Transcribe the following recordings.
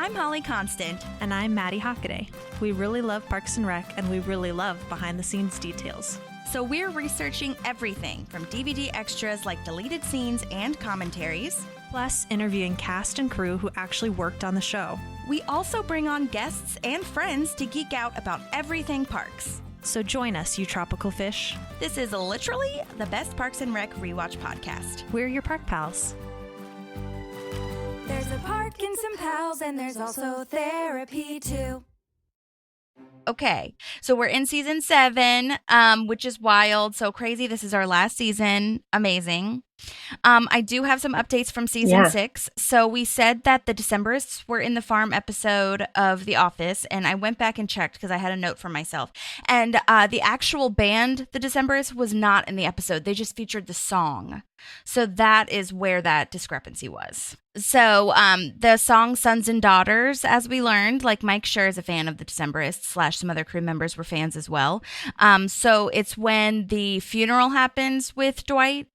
I'm Holly Constant. And I'm Maddie Hockaday. We really love Parks and Rec, and we really love behind-the-scenes details. So we're researching everything from DVD extras like deleted scenes and commentaries, plus interviewing cast and crew who actually worked on the show. We also bring on guests and friends to geek out about everything parks. So join us, you tropical fish. This is literally the best Parks and Rec rewatch podcast. We're your park pals. There's a park and some pals, and there's also therapy too. Okay, so we're in season 7, which is wild, so crazy. This is our last season. Amazing. I do have some updates from season 6. So we said that the Decemberists were in the farm episode of The Office, and I went back and checked because I had a note for myself. And the actual band, the Decemberists, was not in the episode. They just featured the song. So that is where that discrepancy was. So the song Sons and Daughters, as we learned, like Mike Schur is a fan of the Decemberists / some other crew members were fans as well. So it's when the funeral happens with Dwight.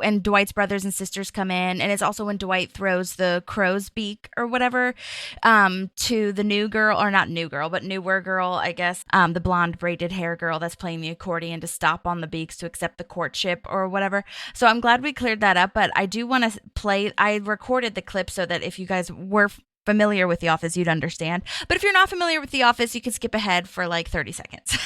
And Dwight's brothers and sisters come in, and it's also when Dwight throws the crow's beak or whatever to the new girl, or not new girl, but newer girl, I guess, the blonde braided hair girl that's playing the accordion to stop on the beaks to accept the courtship or whatever. So I'm glad we cleared that up, but I do want to play. I recorded the clip so that if you guys were familiar with The Office, you'd understand. But if you're not familiar with The Office, you can skip ahead for like 30 seconds.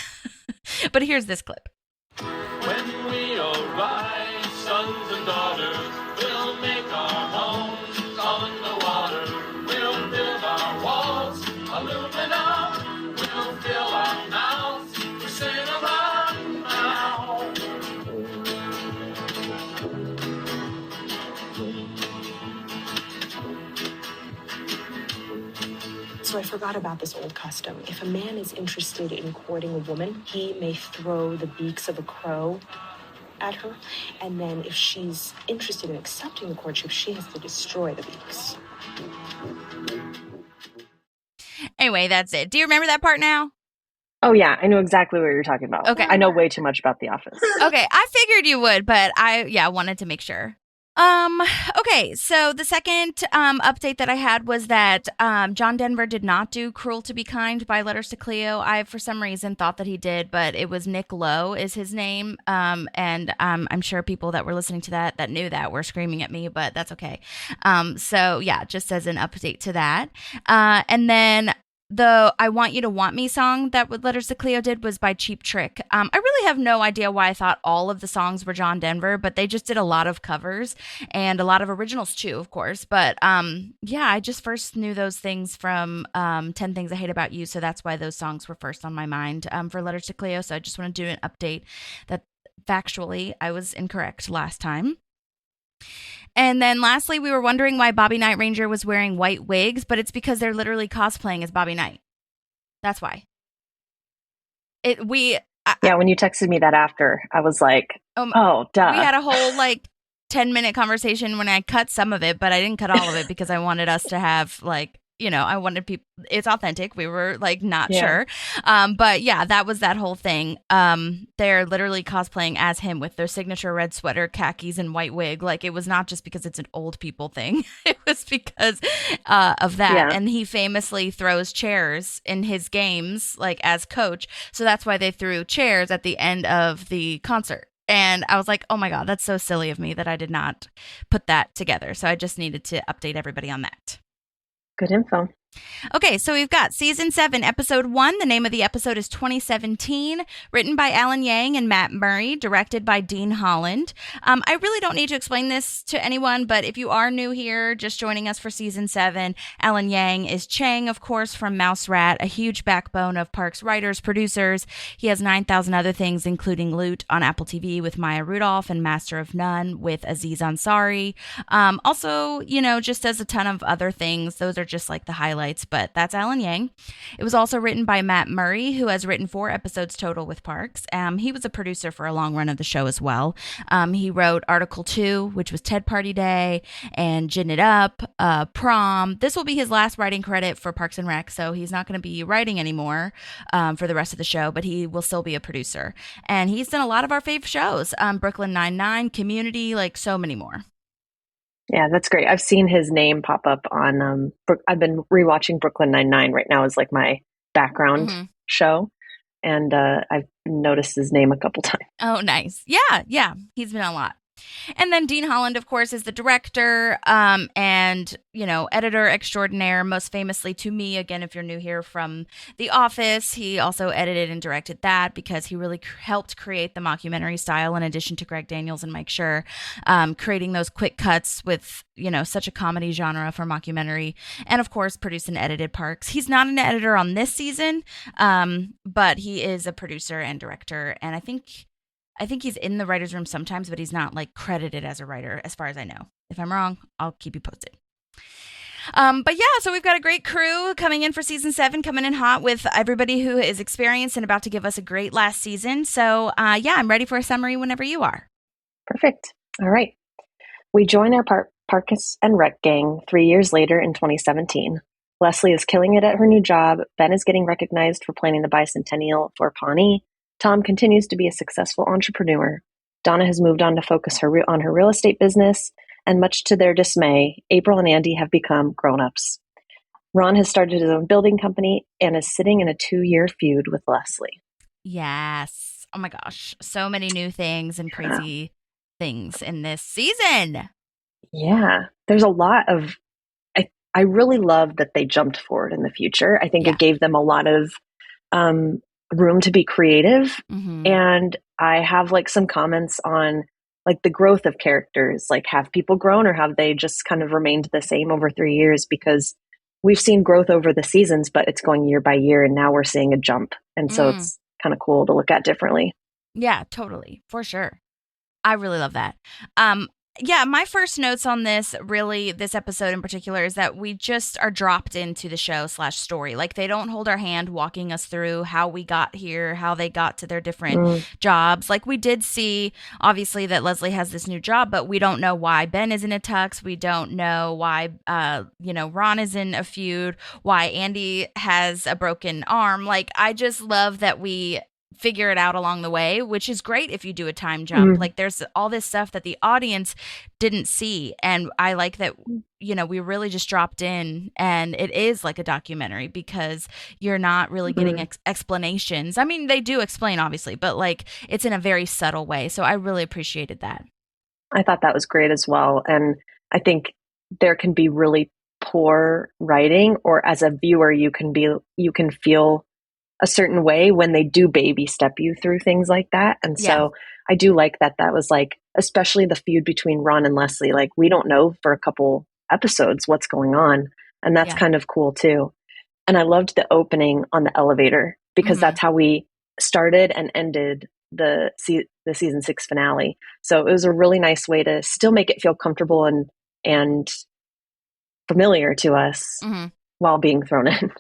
But here's this clip. When we arise, sons and daughters, we'll make our homes on the water. We'll build our walls, aluminum. We'll fill our mouths with cinnamon now. So I forgot about this old custom. If a man is interested in courting a woman, he may throw the beaks of a crow at her. And then if she's interested in accepting the courtship, she has to destroy the beaks. Anyway, that's it. Do you remember that part now? Oh, yeah. I know exactly what you're talking about. Okay. I know way too much about The Office. Okay. I figured you would, but I wanted to make sure. Okay, so the second update that I had was that John Denver did not do Cruel to Be Kind by Letters to Cleo. I, for some reason, thought that he did, but it was Nick Lowe is his name, and I'm sure people that were listening to that knew that were screaming at me, but that's okay. So, yeah, just as an update to that. And then the I Want You to Want Me song that Letters to Cleo did was by Cheap Trick. I really have no idea why I thought all of the songs were John Denver, but they just did a lot of covers and a lot of originals too, of course. But yeah, I just first knew those things from 10 Things I Hate About You, so that's why those songs were first on my mind for Letters to Cleo. So I just want to do an update that factually I was incorrect last time. And then lastly, we were wondering why Bobby Knight Ranger was wearing white wigs, but it's because they're literally cosplaying as Bobby Knight. That's why. Yeah, when you texted me that after, I was like, oh, duh. We had a whole 10-minute conversation when I cut some of it, but I didn't cut all of it because I wanted us to have I wanted people, it's authentic. We were not sure. But yeah, that was that whole thing. They're literally cosplaying as him with their signature red sweater, khakis, and white wig. It was not just because it's an old people thing. It was because of that. Yeah. And he famously throws chairs in his games, as coach. So that's why they threw chairs at the end of the concert. And I was like, oh my God, that's so silly of me that I did not put that together. So I just needed to update everybody on that. Good info. Okay, so we've got Season 7, Episode 1. The name of the episode is 2017, written by Alan Yang and Matt Murray, directed by Dean Holland. I really don't need to explain this to anyone, but if you are new here, just joining us for Season 7, Alan Yang is Chang, of course, from Mouse Rat, a huge backbone of Parks writers, producers. He has 9,000 other things, including Loot on Apple TV with Maya Rudolph and Master of None with Aziz Ansari. Also, just does a ton of other things. Those are just the highlights. But that's Alan Yang. It was also written by Matt Murray, who has written 4 episodes total with Parks. He was a producer for a long run of the show as well. He wrote Article 2, which was Ted Party Day, and Gin It Up, Prom. This will be his last writing credit for Parks and Rec, so he's not going to be writing anymore for the rest of the show, but he will still be a producer. And he's done a lot of our fave shows, Brooklyn Nine-Nine, Community, so many more. Yeah, that's great. I've seen his name pop up on I've been rewatching Brooklyn Nine-Nine right now as like my background Mhm. show, and I've noticed his name a couple times. Oh, nice. Yeah, yeah. He's been a lot. And then Dean Holland, of course, is the director and, editor extraordinaire, most famously to me, again, if you're new here, from The Office. He also edited and directed that because he really helped create the mockumentary style in addition to Greg Daniels and Mike Schur, creating those quick cuts with, such a comedy genre for mockumentary. And, of course, produced and edited Parks. He's not an editor on this season, but he is a producer and director. And I think he's in the writer's room sometimes, but he's not like credited as a writer as far as I know. If I'm wrong, I'll keep you posted. But yeah, so we've got a great crew coming in for season 7, coming in hot with everybody who is experienced and about to give us a great last season. So yeah, I'm ready for a summary whenever you are. Perfect. All right. We join our Parkus and Rec gang 3 years later in 2017. Leslie is killing it at her new job. Ben is getting recognized for planning the bicentennial for Pawnee. Tom continues to be a successful entrepreneur. Donna has moved on to focus on her real estate business, and much to their dismay, April and Andy have become grown-ups. Ron has started his own building company and is sitting in a 2-year feud with Leslie. Yes. Oh my gosh. So many new things and crazy things in this season. Yeah. There's a lot of... I really love that they jumped forward in the future. I think it gave them a lot of room to be creative. Mm-hmm. And I have like some comments on like the growth of characters. Like, have people grown or have they just kind of remained the same over 3 years? Because we've seen growth over the seasons, but it's going year by year, and now we're seeing a jump. And so it's kind of cool to look at differently. Yeah, totally. For sure. I really love that. Yeah, my first notes on this episode in particular, is that we just are dropped into the show / story. Like, they don't hold our hand walking us through how we got here, how they got to their different jobs. Like, we did see, obviously, that Leslie has this new job, but we don't know why Ben is in a tux. We don't know why, Ron is in a feud, why Andy has a broken arm. Like, I just love that we figure it out along the way, which is great if you do a time jump. Like, there's all this stuff that the audience didn't see, and I like that we really just dropped in, and it is like a documentary because you're not really getting explanations. I mean, they do explain, obviously, but like, it's in a very subtle way, so I really appreciated that. I thought that was great as well. And I think there can be really poor writing, or as a viewer you can feel a certain way when they do baby step you through things like that. And so I do like that was like, especially the feud between Ron and Leslie, like, we don't know for a couple episodes what's going on. And that's kind of cool too. And I loved the opening on the elevator because that's how we started and ended the season 6 finale. So it was a really nice way to still make it feel comfortable and familiar to us while being thrown in.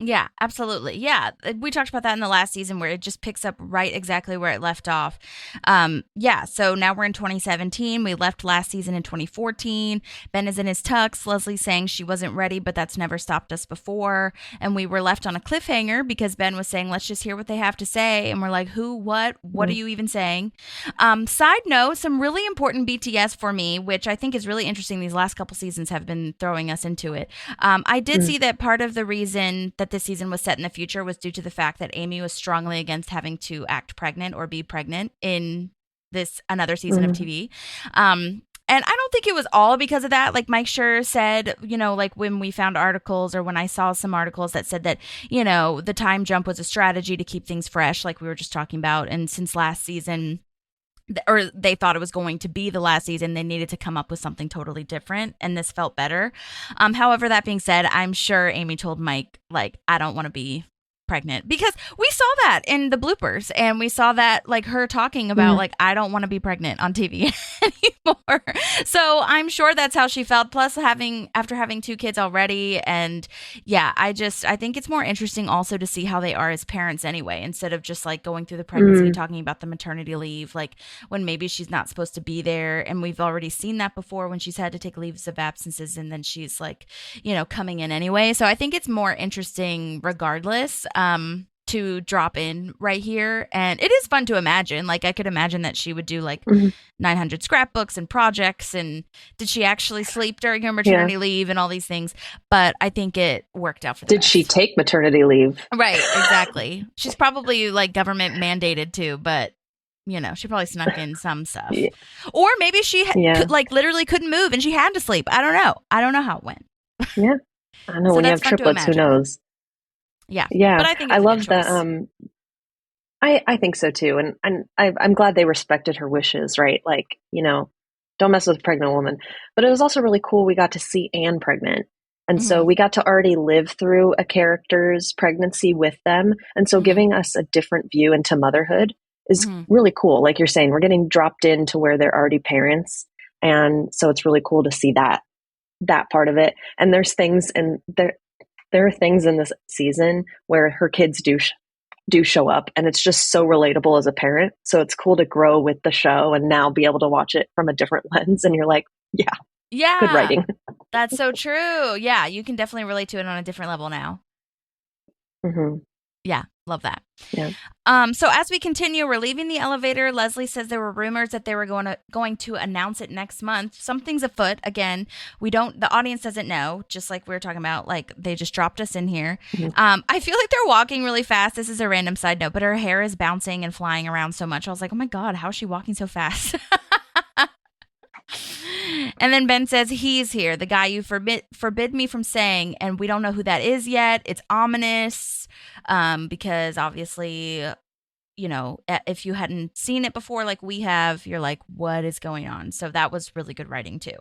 Yeah, absolutely. Yeah, we talked about that in the last season where it just picks up right exactly where it left off. Yeah, so now we're in 2017. We left last season in 2014. Ben is in his tux. Leslie's saying she wasn't ready, but that's never stopped us before. And we were left on a cliffhanger because Ben was saying, let's just hear what they have to say. And we're like, who, what are you even saying? Side note, some really important BTS for me, which I think is really interesting. These last couple seasons have been throwing us into it. I did see that part of the reason that this season was set in the future was due to the fact that Amy was strongly against having to act pregnant or be pregnant in another season of TV. And I don't think it was all because of that. Like Mike Schur said, like when we found articles or when I saw some articles that said that, the time jump was a strategy to keep things fresh, like we were just talking about. And since last season, or they thought it was going to be the last season, they needed to come up with something totally different, and this felt better. However, that being said, I'm sure Amy told Mike, like, I don't want to be pregnant, because we saw that in the bloopers, and we saw that, like, her talking about like, I don't want to be pregnant on TV anymore. So I'm sure that's how she felt, plus after having 2 kids already. And yeah, I think it's more interesting also to see how they are as parents anyway, instead of just like going through the pregnancy and talking about the maternity leave, like when maybe she's not supposed to be there. And we've already seen that before when she's had to take leaves of absences, and then she's like, coming in anyway. So I think it's more interesting regardless, to drop in right here. And it is fun to imagine. Like, I could imagine that she would do like 900 scrapbooks and projects. And did she actually sleep during her maternity leave and all these things? But I think it worked out for the Did best. she take maternity leave? Right, exactly. She's probably like government mandated too, but you know, she probably snuck in some stuff. Yeah. Or maybe she could, like, literally couldn't move and she had to sleep. I don't know. I don't know how it went. Yeah. I don't know. So when you that's have fun to triplets, who imagine. knows? Yeah. Yeah. But I think it's I a love good that. choice. I think so too. And I'm glad they respected her wishes, right? Like, you know, don't mess with a pregnant woman. But it was also really cool. We got to see Anne pregnant. And so we got to already live through a character's pregnancy with them. And so giving us a different view into motherhood is really cool. Like you're saying, we're getting dropped into where they're already parents. And so it's really cool to see that part of it. And there's things, and there are things in this season where her kids do show up, and it's just so relatable as a parent. So it's cool to grow with the show and now be able to watch it from a different lens. And you're like, yeah, good writing. That's so true. Yeah, you can definitely relate to it on a different level now. Yeah, love that. Yeah. So as we continue, we're leaving the elevator. Leslie says there were rumors that they were going to announce it next month. Something's afoot. Again, the audience doesn't know, just like we were talking about, like they just dropped us in here. I feel like they're walking really fast. This is a random side note, but her hair is bouncing and flying around so much. I was like, oh my God, how is she walking so fast? And then Ben says, he's here, the guy you forbid me from saying, and we don't know who that is yet. It's ominous, because obviously, you know, if you hadn't seen it before like we have, you're like, what is going on? So that was really good writing too.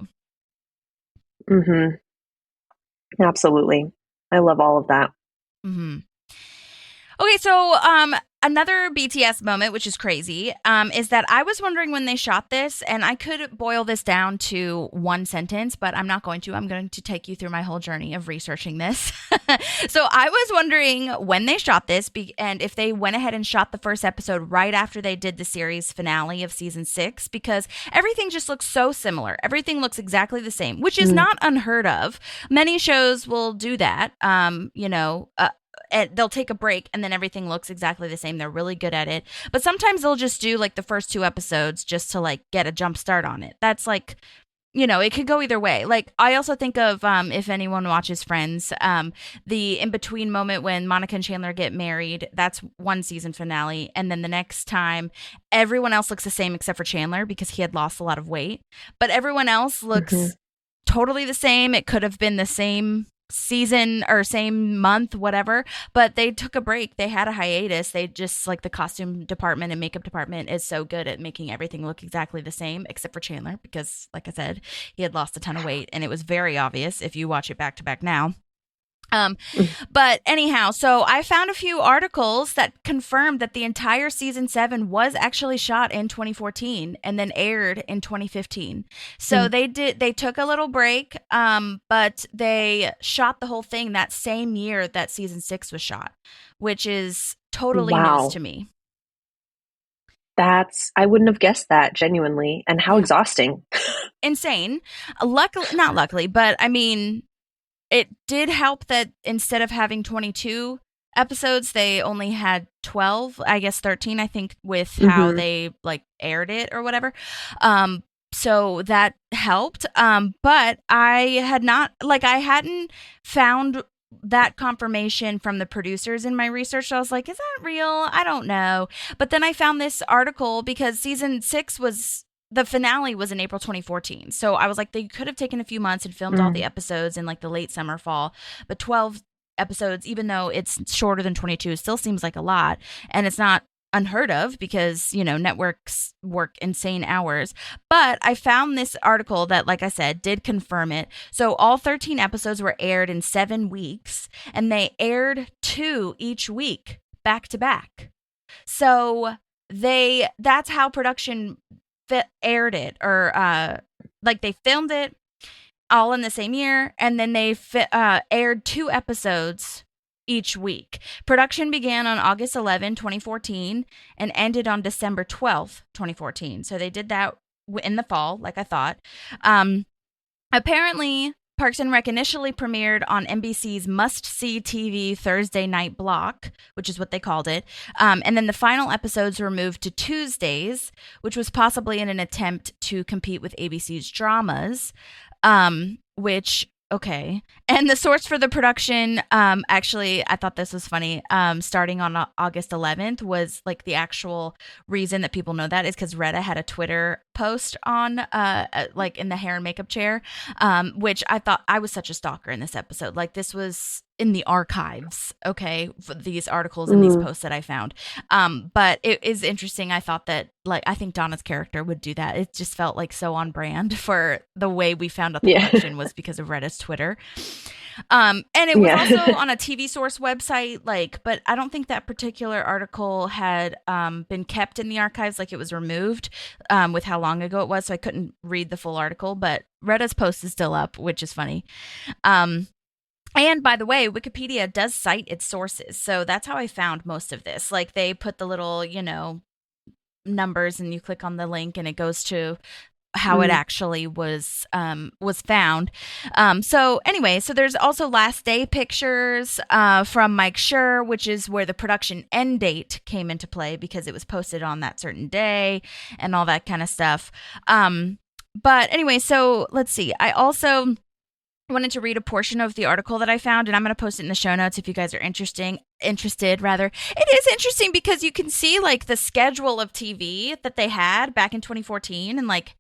Absolutely. I love all of that. Okay, so another BTS moment, which is crazy, is that I was wondering when they shot this, and I could boil this down to one sentence, but I'm not going to. I'm going to take you through my whole journey of researching this. So I was wondering when they shot this, and if they went ahead and shot the first episode right after they did the series finale of season 6, because everything just looks so similar. Everything looks exactly the same, which is not unheard of. Many shows will do that, you know, and they'll take a break and then everything looks exactly the same. They're really good at it. But sometimes they'll just do like the first 2 episodes just to like get a jump start on it. That's like, you know, it could go either way. Like, I also think of, if anyone watches Friends, the in-between moment when Monica and Chandler get married, that's one season finale. And then the next time, everyone else looks the same except for Chandler because he had lost a lot of weight. But everyone else looks totally the same. It could have been the same season or same month, whatever, but they took a break. They had a hiatus. They just, like, the costume department and makeup department is so good at making everything look exactly the same except for Chandler because, like I said, he had lost a ton of weight and it was very obvious if you watch it back to back now. But anyhow, so I found a few articles that confirmed that the entire season 7 was actually shot in 2014 and then aired in 2015. So they took a little break, but they shot the whole thing that same year that season 6 was shot, which is totally news to me. I wouldn't have guessed that, genuinely. And how exhausting. Insane. Not luckily, but I mean, it did help that instead of having 22 episodes, they only had 12, I guess 13, I think, with how they like aired it or whatever. So that helped. But I hadn't found that confirmation from the producers in my research. So I was like, is that real? I don't know. But then I found this article because season 6 the finale was in April 2014. So I was like, they could have taken a few months and filmed all the episodes in like the late summer, fall. But 12 episodes, even though it's shorter than 22, still seems like a lot. And it's not unheard of because, you know, networks work insane hours. But I found this article that, like I said, did confirm it. So all 13 episodes were aired in 7 weeks, and they aired 2 each week back to back. So that's how production aired it, or like they filmed it all in the same year, and then they aired 2 episodes each week. Production began on August 11, 2014, and ended on December 12th, 2014. So they did that in the fall, like I thought. Apparently, Parks and Rec initially premiered on NBC's must-see TV Thursday night block, which is what they called it. And then the final episodes were moved to Tuesdays, which was possibly in an attempt to compete with ABC's dramas, which... Okay. And the source for the production, actually, I thought this was funny. Starting on August 11th was like the actual reason that people know that is because Retta had a Twitter post on, like in the hair and makeup chair, which I thought I was such a stalker in this episode. Like this was in the archives, okay, for these articles and these posts that I found. But it is interesting. I thought that, like, I think Donna's character would do that. It just felt like so on brand for the way we found out the production was because of Retta's Twitter. And it was also on a TV Source website, like, but I don't think that particular article had been kept in the archives, like it was removed with how long ago it was, so I couldn't read the full article, but Retta's post is still up, which is funny. And by the way, Wikipedia does cite its sources. So that's how I found most of this. Like they put the little, numbers and you click on the link and it goes to how it actually was found. So anyway, so there's also last day pictures from Mike Schur, which is where the production end date came into play because it was posted on that certain day and all that kind of stuff. But anyway, so let's see. I also wanted to read a portion of the article that I found, and I'm going to post it in the show notes if you guys are interested. It is interesting because you can see like the schedule of TV that they had back in 2014, and like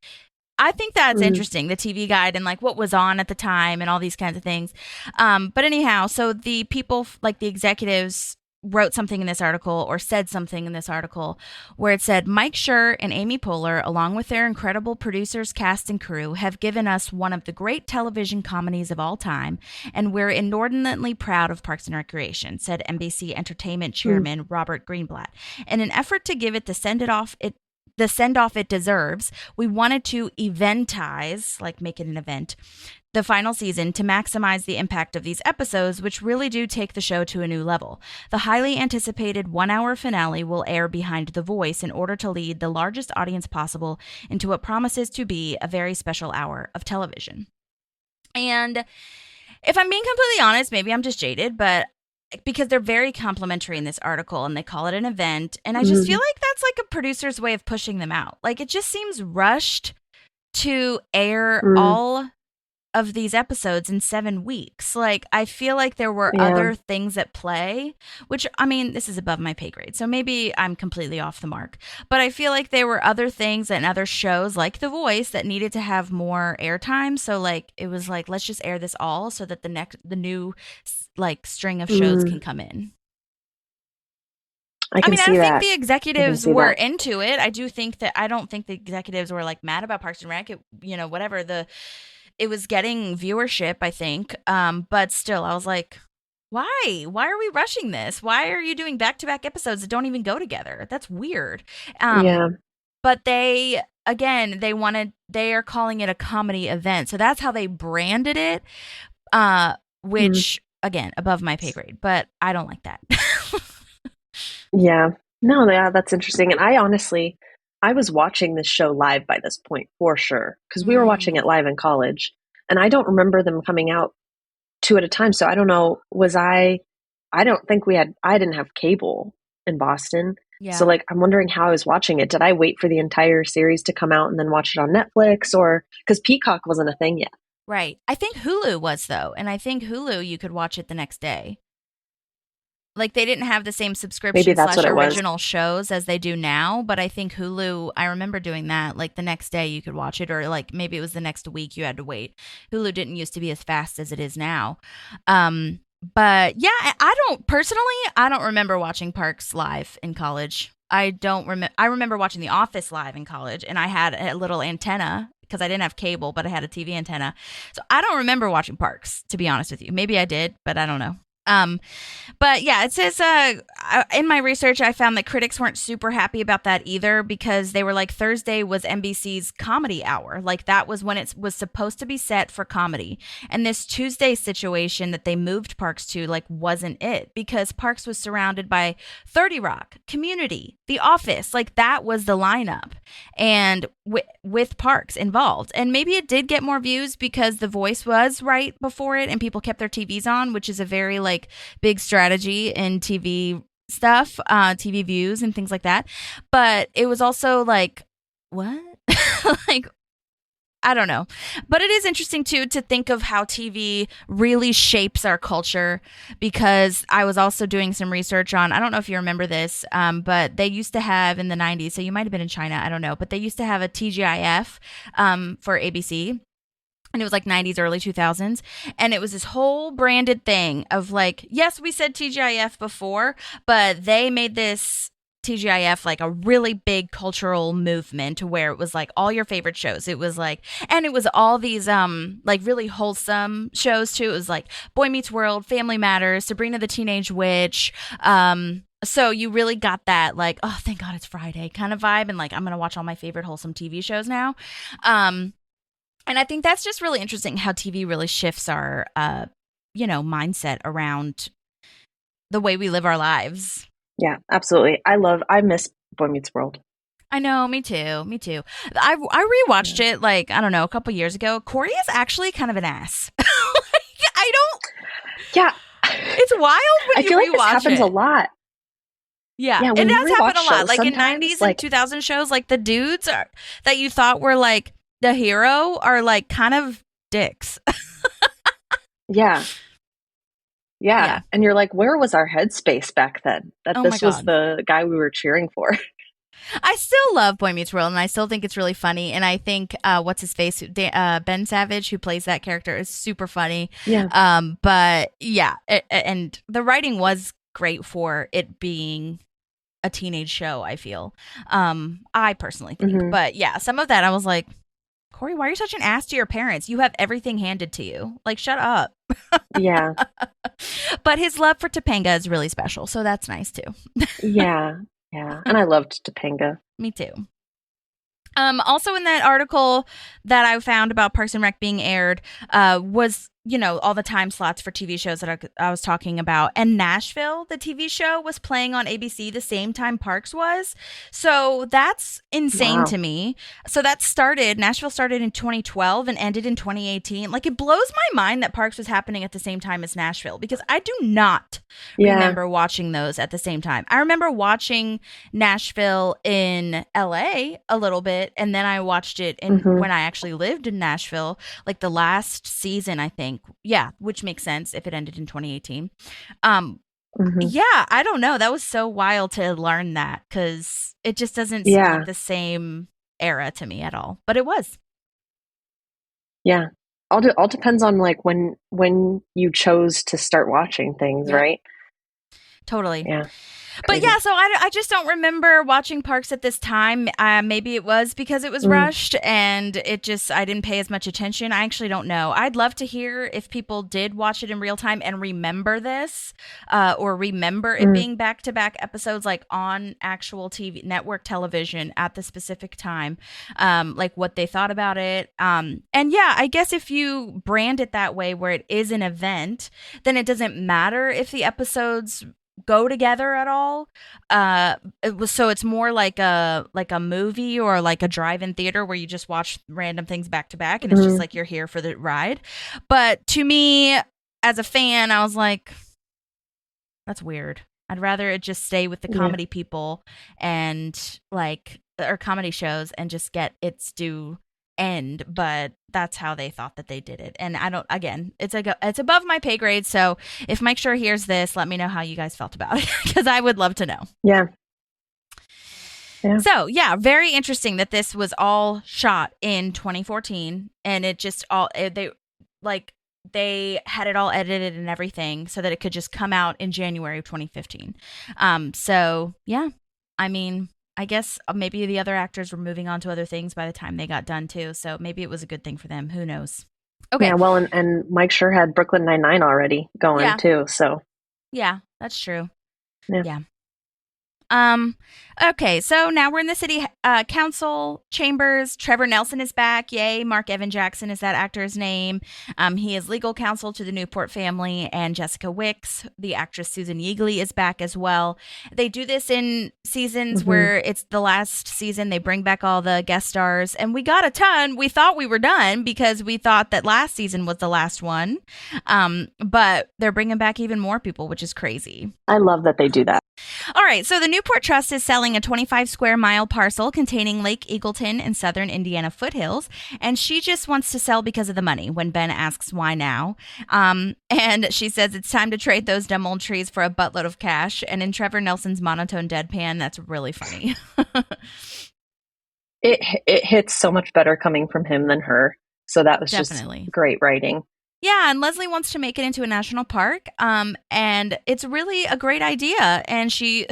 I think that's interesting, the TV guide and like what was on at the time and all these kinds of things. But anyhow, so the people, like the executives, wrote something in this article or said something in this article where it said, Mike Schur and Amy Poehler, along with their incredible producers, cast, and crew, have given us one of the great television comedies of all time, and we're inordinately proud of Parks and Recreation, said NBC Entertainment Chairman Robert Greenblatt. In an effort to give it the send-off it deserves, we wanted to eventize, like make it an event, the final season to maximize the impact of these episodes, which really do take the show to a new level. The highly anticipated 1-hour finale will air behind The Voice in order to lead the largest audience possible into what promises to be a very special hour of television. And if I'm being completely honest, maybe I'm just jaded, but because they're very complimentary in this article and they call it an event, and I just feel like that's like a producer's way of pushing them out. Like it just seems rushed to air all of these episodes in 7 weeks. Like I feel like there were other things at play, which I mean, this is above my pay grade, so maybe I'm completely off the mark, but I feel like there were other things and other shows like The Voice that needed to have more airtime. So like it was like, let's just air this all so that the new like string of shows can come in. I don't think the executives were into it. I don't think the executives were like mad about Parks and Rec. It was getting viewership, I think. But still, I was like, why? Why are we rushing this? Why are you doing back-to-back episodes that don't even go together? That's weird. But they are calling it a comedy event. So that's how they branded it, which, again, above my pay grade. But I don't like that. That's interesting. And I was watching this show live by this point for sure, because we were watching it live in college, and I don't remember them coming out 2 at a time. So I don't know, I didn't have cable in Boston. Yeah. So like, I'm wondering how I was watching it. Did I wait for the entire series to come out and then watch it on Netflix, or because Peacock wasn't a thing yet? Right. I think Hulu was though. And I think Hulu, you could watch it the next day. Like they didn't have the same subscription / original shows as they do now, but I think Hulu, I remember doing that. Like the next day you could watch it, or like maybe it was the next week you had to wait. Hulu didn't used to be as fast as it is now. But yeah, I don't remember watching Parks live in college. I remember watching The Office live in college, and I had a little antenna because I didn't have cable, but I had a TV antenna. So I don't remember watching Parks, to be honest with you. Maybe I did, but I don't know. But yeah, it says, in my research, I found that critics weren't super happy about that either, because they were like, Thursday was NBC's comedy hour. Like that was when it was supposed to be set for comedy. And this Tuesday situation that they moved Parks to like wasn't it, because Parks was surrounded by 30 Rock, Community, The Office, like that was the lineup, and with Parks involved. And maybe it did get more views because The Voice was right before it and people kept their TVs on, which is a very like big strategy in TV stuff, TV views and things like that. But it was also like, what? Like, I don't know. But it is interesting too to think of how TV really shapes our culture, because I was also doing some research on, I don't know if you remember this, but they used to have in the 90s, so you might have been in China, I don't know, but they used to have a TGIF for ABC. And it was like 90s, early 2000s. And it was this whole branded thing of like, yes, we said TGIF before, but they made this TGIF like a really big cultural movement where it was like all your favorite shows. It was like, and it was all these like really wholesome shows too. It was like Boy Meets World, Family Matters, Sabrina the Teenage Witch. So you really got that like, oh, thank God it's Friday kind of vibe. And like, I'm going to watch all my favorite wholesome TV shows now. And I think that's just really interesting how TV really shifts our, mindset around the way we live our lives. Yeah, absolutely. I miss Boy Meets World. I know, me too. I rewatched it like, I don't know, a couple years ago. Corey is actually kind of an ass. I don't. Yeah. It's wild when I feel like this happens it. a lot. Yeah, Yeah, it does happen a lot. Like in 90s like, and 2000 shows, like the dudes that you thought were like the hero are like kind of dicks. Yeah. Yeah. And you're like, where was our headspace back then? That this was the guy we were cheering for. I still love Boy Meets World, and I still think it's really funny. And I think what's his face, Ben Savage, who plays that character, is super funny. Yeah. But yeah, and the writing was great for it being a teenage show, I feel. I personally think. Mm-hmm. But yeah, some of that I was like, Corey, why are you such an ass to your parents? You have everything handed to you. Like, shut up. Yeah. But his love for Topanga is really special, so that's nice too. Yeah. Yeah. And I loved Topanga. Me too. Also in that article that I found about Parks and Rec being aired was, all the time slots for TV shows that I was talking about. And Nashville, the TV show, was playing on ABC the same time Parks was. So that's insane to me. So Nashville started in 2012 and ended in 2018. Like, it blows my mind that Parks was happening at the same time as Nashville, because I do not remember watching those at the same time. I remember watching Nashville in LA a little bit, and then I watched it when I actually lived in Nashville, like the last season, I think. Yeah, which makes sense if it ended in 2018. Yeah, I don't know. That was so wild to learn that, because it just doesn't seem like the same era to me at all. But it was. Yeah. All depends on like when you chose to start watching things, right? Totally. Yeah. But yeah, so I just don't remember watching Parks at this time. Maybe it was because it was rushed and I didn't pay as much attention. I actually don't know. I'd love to hear if people did watch it in real time and remember this, or remember it being back-to-back episodes, like on actual TV, network television at the specific time, like what they thought about it. And yeah, I guess if you brand it that way, where it is an event, then it doesn't matter if the episodes go together at all. So it's more like a movie or like a drive-in theater where you just watch random things back to back, and it's just like you're here for the ride. But to me, as a fan, I was like, that's weird. I'd rather it just stay with the comedy people and or comedy shows and just get its due end. But that's how they thought that they did it, and it's above my pay grade. So if Mike Schur hears this, let me know how you guys felt about it, because I would love to know. Yeah. So yeah, very interesting that this was all shot in 2014, and it just they had it all edited and everything so that it could just come out in January of 2015. So yeah, I mean, I guess maybe the other actors were moving on to other things by the time they got done too. So maybe it was a good thing for them. Who knows? Okay. Yeah. Well, and Mike Schur had Brooklyn Nine-Nine already going too. So yeah, that's true. Yeah. Okay, so now we're in the city council chambers. Trevor Nelson is back. Yay. Mark Evan Jackson is that actor's name. He is legal counsel to the Newport family, and Jessica Wicks, the actress Susan Yeagley, is back as well. They do this in seasons where it's the last season. They bring back all the guest stars, and we got a ton. We thought we were done because we thought that last season was the last one. But they're bringing back even more people, which is crazy. I love that they do that. All right, so the Newport Trust is selling a 25 square mile parcel containing Lake Eagleton and southern Indiana foothills, and she just wants to sell because of the money when Ben asks why now. And she says it's time to trade those dumb old trees for a buttload of cash, and in Trevor Nelson's monotone deadpan, that's really funny. It hits so much better coming from him than her, so that was Definitely. just great writing. Yeah, and Leslie wants to make it into a national park, and it's really a great idea. And she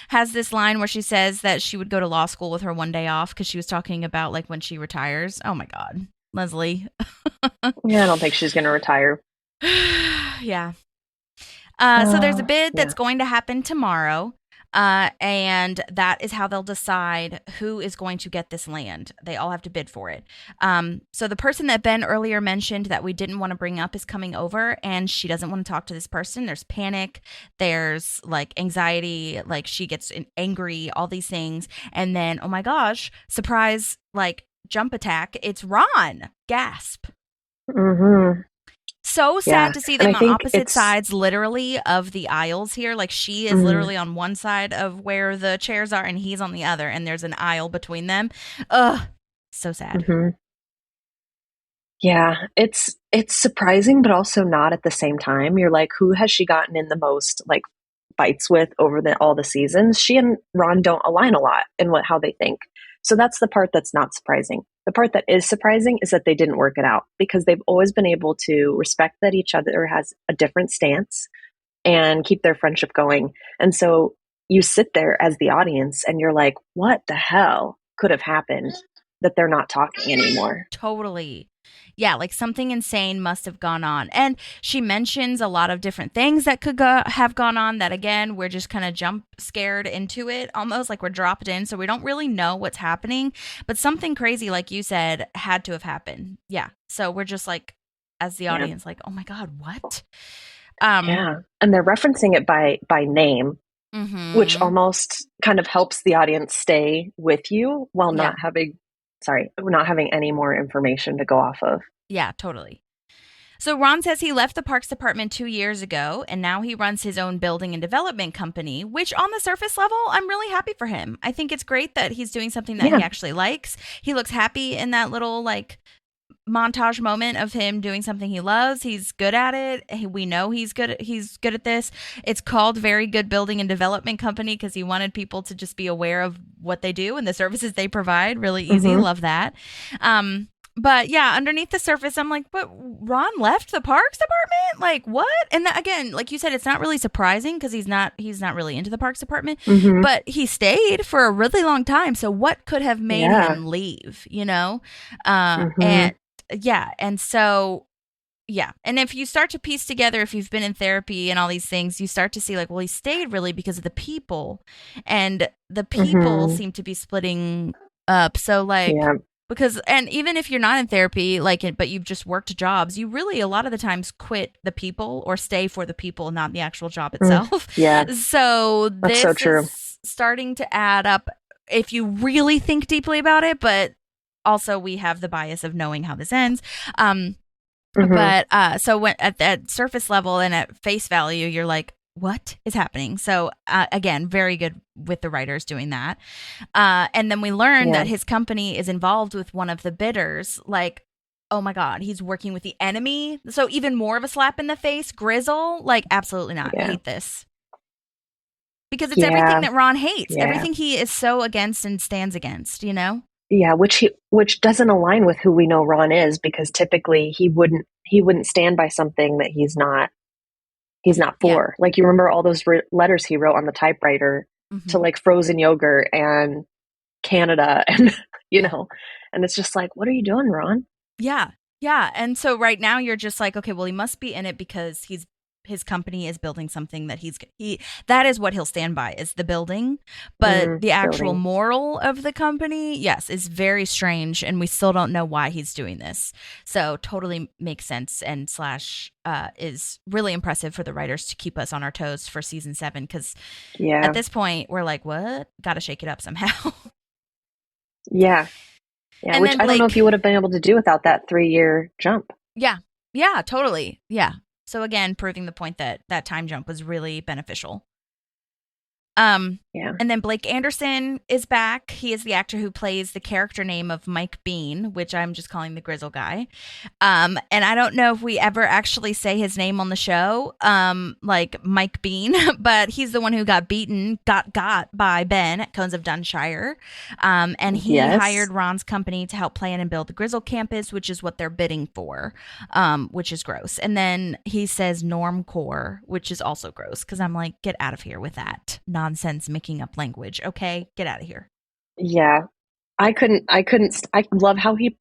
has this line where she says that she would go to law school with her one day off because she was talking about like when she retires. Oh my God, Leslie. Yeah, I don't think she's going to retire. Yeah. So there's a bid that's going to happen tomorrow. And that is how they'll decide who is going to get this land. They all have to bid for it. So the person that Ben earlier mentioned that we didn't want to bring up is coming over, and she doesn't want to talk to this person. There's panic. There's like anxiety. Like she gets angry, all these things. And then, oh my gosh, surprise, like jump attack. It's Ron. Gasp. Mm-hmm. So sad to see them And I on think opposite sides, literally, of the aisles here. Like she is literally on one side of where the chairs are, and he's on the other, and there's an aisle between them. Ugh, so sad. Mm-hmm. Yeah, it's surprising, but also not at the same time. You're like, who has she gotten in the most like fights with over all the seasons? She and Ron don't align a lot in how they think. So that's the part that's not surprising. The part that is surprising is that they didn't work it out, because they've always been able to respect that each other has a different stance and keep their friendship going. And so you sit there as the audience and you're like, what the hell could have happened that they're not talking anymore? Totally. Yeah, like something insane must have gone on. And she mentions a lot of different things that could have gone on that, again, we're just kind of jump scared into it, almost like we're dropped in. So we don't really know what's happening. But something crazy, like you said, had to have happened. Yeah. So we're just like, as the audience, like, oh my God, what? Yeah. And they're referencing it by name, which almost kind of helps the audience stay with you while not having any more information to go off of. Yeah, totally. So Ron says he left the Parks Department 2 years ago, and now he runs his own building and development company, which on the surface level, I'm really happy for him. I think it's great that he's doing something that he actually likes. He looks happy in that little like montage moment of him doing something he loves. He's good at it. We know he's good at this. It's called Very Good Building and Development Company because he wanted people to just be aware of what they do and the services they provide. Really easy. Love that. But yeah, underneath the surface, I'm like, but Ron left the Parks Department? Like what? And that, again, like you said, it's not really surprising because he's not really into the Parks Department, but he stayed for a really long time. So what could have made him leave, you know? And yeah. And so, yeah. And if you start to piece together, if you've been in therapy and all these things, you start to see like, well, he stayed really because of the people, and the people seem to be splitting up. So like, because, and even if you're not in therapy, like, but you've just worked jobs, you really, a lot of the times quit the people or stay for the people, not the actual job itself. So this so true. Is starting to add up if you really think deeply about it, but also we have the bias of knowing how this ends. But so when at surface level and at face value, you're like, what is happening? So again, very good with the writers doing that. And then we learn that his company is involved with one of the bidders. Like, oh my God, he's working with the enemy. So even more of a slap in the face. Grizzle, like, absolutely not. I hate this. Because it's everything that Ron hates. Everything he is so against and stands against, you know? Yeah, which doesn't align with who we know Ron is, because typically he wouldn't stand by something that he's not for. Like, you remember all those letters he wrote on the typewriter to like frozen yogurt and Canada, and you know, and it's just like, what are you doing, Ron? Yeah. And so right now you're just like, okay, well, he must be in it because he's his company is building something that that is what he'll stand by, is the building. But the actual building. moral of the company, yes, is very strange, and we still don't know why he's doing this. So totally makes sense, and slash is really impressive for the writers to keep us on our toes for season 7, because at this point we're like, what? Gotta shake it up somehow. Yeah. And Which then I don't know Blake- if you would have been able to do without that 3-year jump. Yeah, totally. Yeah. So again, proving the point that that time jump was really beneficial. Yeah. And then Blake Anderson is back. He is the actor who plays the character name of Mike Bean, which I'm just calling the Grizzle guy. And I don't know if we ever actually say his name on the show, like Mike Bean, but he's the one who got by Ben at Cones of Dunshire. And he hired Ron's company to help plan and build the Grizzle campus, which is what they're bidding for, which is gross. And then he says normcore, which is also gross, because I'm like, get out of here with that nonsense making up language. Okay, get out of here. Yeah. I love how he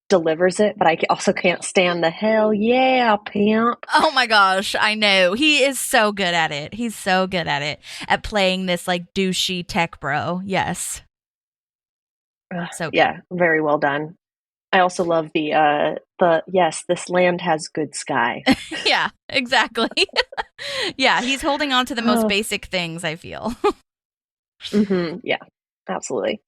delivers it, but I also can't stand the hell yeah, pimp. Oh my gosh, I know. He is so good at it. He's so good at it, at playing this like douchey tech bro. Yes. So good. Yeah, very well done. I also love the yes, this land has good sky. Yeah, exactly. Yeah, he's holding on to the most basic things, I feel. Yeah, absolutely.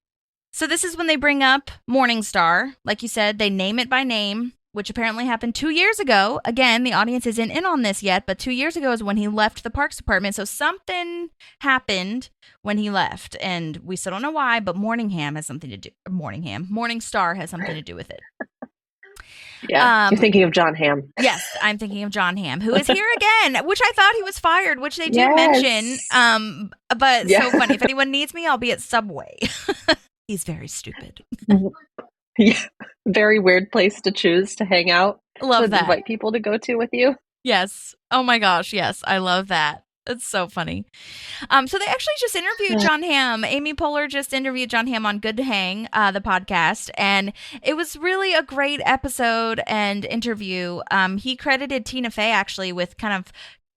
So this is when they bring up Morningstar. Like you said, they name it by name, which apparently happened 2 years ago. Again, the audience isn't in on this yet, but 2 years ago is when he left the Parks Department. So something happened when he left, and we still don't know why, but Morningstar has something to do with it. Yeah, you're thinking of John Hamm. Yes, I'm thinking of John Hamm, who is here again, which I thought he was fired, which they do mention. But so funny. If anyone needs me, I'll be at Subway. He's very stupid. Yeah, very weird place to choose to hang out. Love that. Invite people to go to with you. Yes. Oh my gosh. Yes, I love that. It's so funny. So they actually just interviewed John Hamm. Amy Poehler just interviewed John Hamm on Good Hang, the podcast, and it was really a great episode and interview. He credited Tina Fey actually with kind of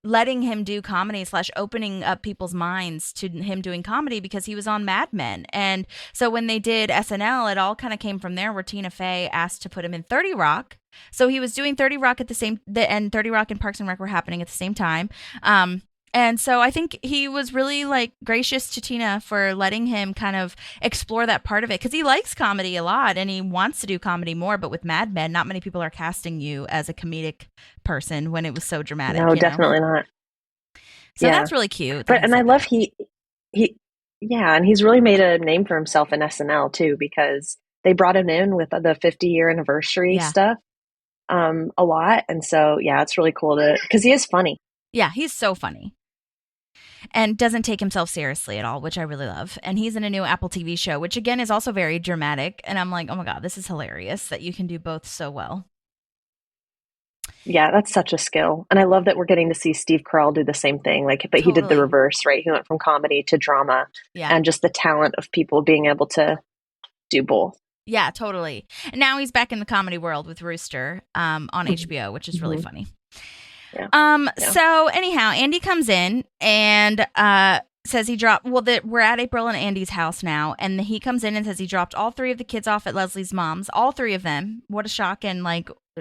letting him do comedy / opening up people's minds to him doing comedy, because he was on Mad Men. And so when they did SNL, it all kind of came from there, where Tina Fey asked to put him in 30 Rock. So he was doing 30 Rock and 30 Rock and Parks and Rec were happening at the same time. And so I think he was really like gracious to Tina for letting him kind of explore that part of it, because he likes comedy a lot and he wants to do comedy more. But with Mad Men, not many people are casting you as a comedic person when it was so dramatic. No, definitely not. So that's really cute. And I love and he's really made a name for himself in SNL too, because they brought him in with the 50-year anniversary stuff a lot. And so, it's really cool because he is funny. Yeah, he's so funny. And doesn't take himself seriously at all, which I really love. And he's in a new Apple TV show, which again is also very dramatic. And I'm like, oh my God, this is hilarious that you can do both so well. Yeah, that's such a skill. And I love that we're getting to see Steve Carell do the same thing. But he did the reverse, right? He went from comedy to drama. Yeah. And just the talent of people being able to do both. Yeah, totally. And now he's back in the comedy world with Rooster on HBO, which is really funny. Yeah. So anyhow, Andy comes in and says he dropped, we're at April and Andy's house now, and he comes in and says he dropped all 3 of the kids off at Leslie's mom's, all 3 of them. What a shock. And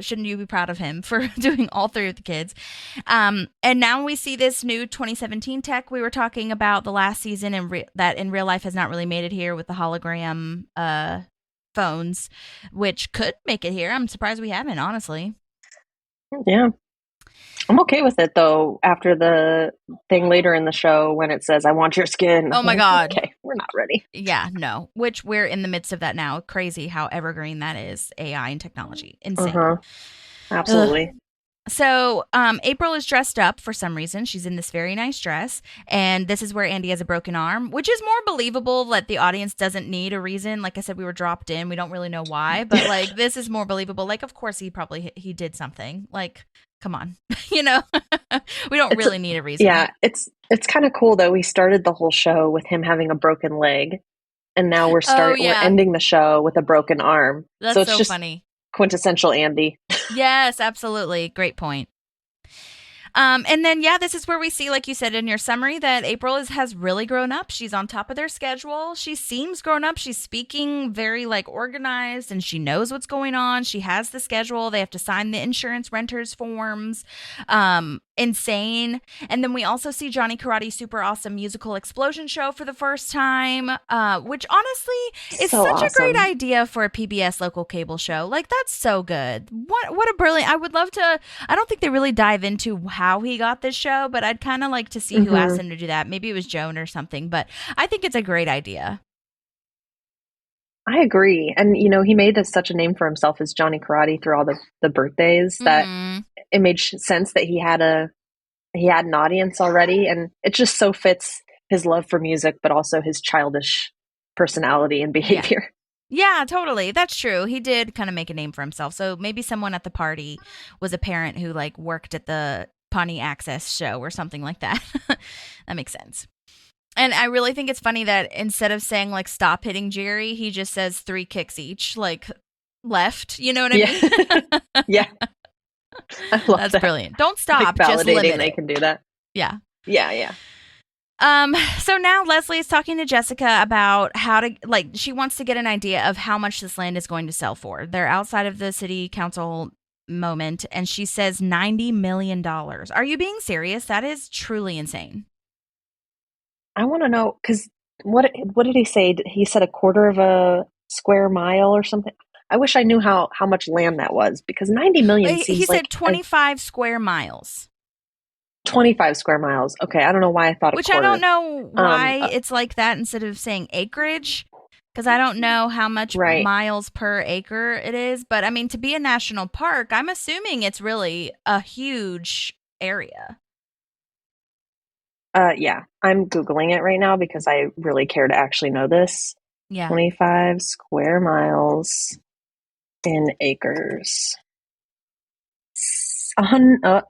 shouldn't you be proud of him for doing all 3 of the kids? And now we see this new 2017 tech we were talking about the last season, and that in real life has not really made it here with the hologram phones, which could make it here. I'm surprised we haven't, honestly. Yeah. I'm okay with it, though, after the thing later in the show when it says, I want your skin. Oh, my God. Okay, we're not ready. Yeah, no, which we're in the midst of that now. Crazy how evergreen that is, AI and technology. Insane. Absolutely. Ugh. So April is dressed up for some reason. She's in this very nice dress. And this is where Andy has a broken arm, which is more believable that the audience doesn't need a reason. Like I said, we were dropped in. We don't really know why. But this is more believable. Of course, he did something. Come on. We don't really need a reason. Yeah, it's kind of cool, though. We started the whole show with him having a broken leg. And now we're ending the show with a broken arm. That's so it's just funny. Quintessential Andy. Yes, absolutely. Great point. And then, yeah, this is where we see, like you said in your summary, that April has really grown up. She's on top of their schedule. She seems grown up. She's speaking very like organized, and she knows what's going on. She has the schedule. They have to sign the insurance renters forms. Insane. And then we also see Johnny Karate's super awesome musical explosion show for the first time, which honestly is So such a great awesome. idea for a PBS local cable show. Like, that's so good. What a brilliant. I would love to. I don't think they really dive into how he got this show, but I'd kind of like to see who asked him to do that. Maybe it was Joan or something, but I think it's a great idea. I agree. And, he made this such a name for himself as Johnny Karate through all the birthdays that it made sense that he had an audience already. And it just so fits his love for music, but also his childish personality and behavior. Yeah, totally. That's true. He did kind of make a name for himself. So maybe someone at the party was a parent who like worked at the Pawnee Access show or something like that. That makes sense. And I really think it's funny that instead of saying like stop hitting Jerry, he just says 3 kicks each, like left. You know what I mean? Yeah. I love That's that. brilliant. Don't stop. Like Just validating limit they it. can do that. Yeah. Yeah. So now Leslie is talking to Jessica about how to, like, she wants to get an idea of how much this land is going to sell for. They're outside of the city council moment, and she says $90 million. Are you being serious? That is truly insane. I want to know, because what did he say? He said a quarter of a square mile or something. I wish I knew how much land that was, because 90 million He seems said like 25 square miles. 25 square miles. Okay, I don't know why I thought a Which quarter. I don't know why it's like that instead of saying acreage, because I don't know how much miles per acre it is. But I mean, to be a national park, I'm assuming it's really a huge area. Yeah, I'm Googling it right now because I really care to actually know this. Yeah. 25 square miles in acres.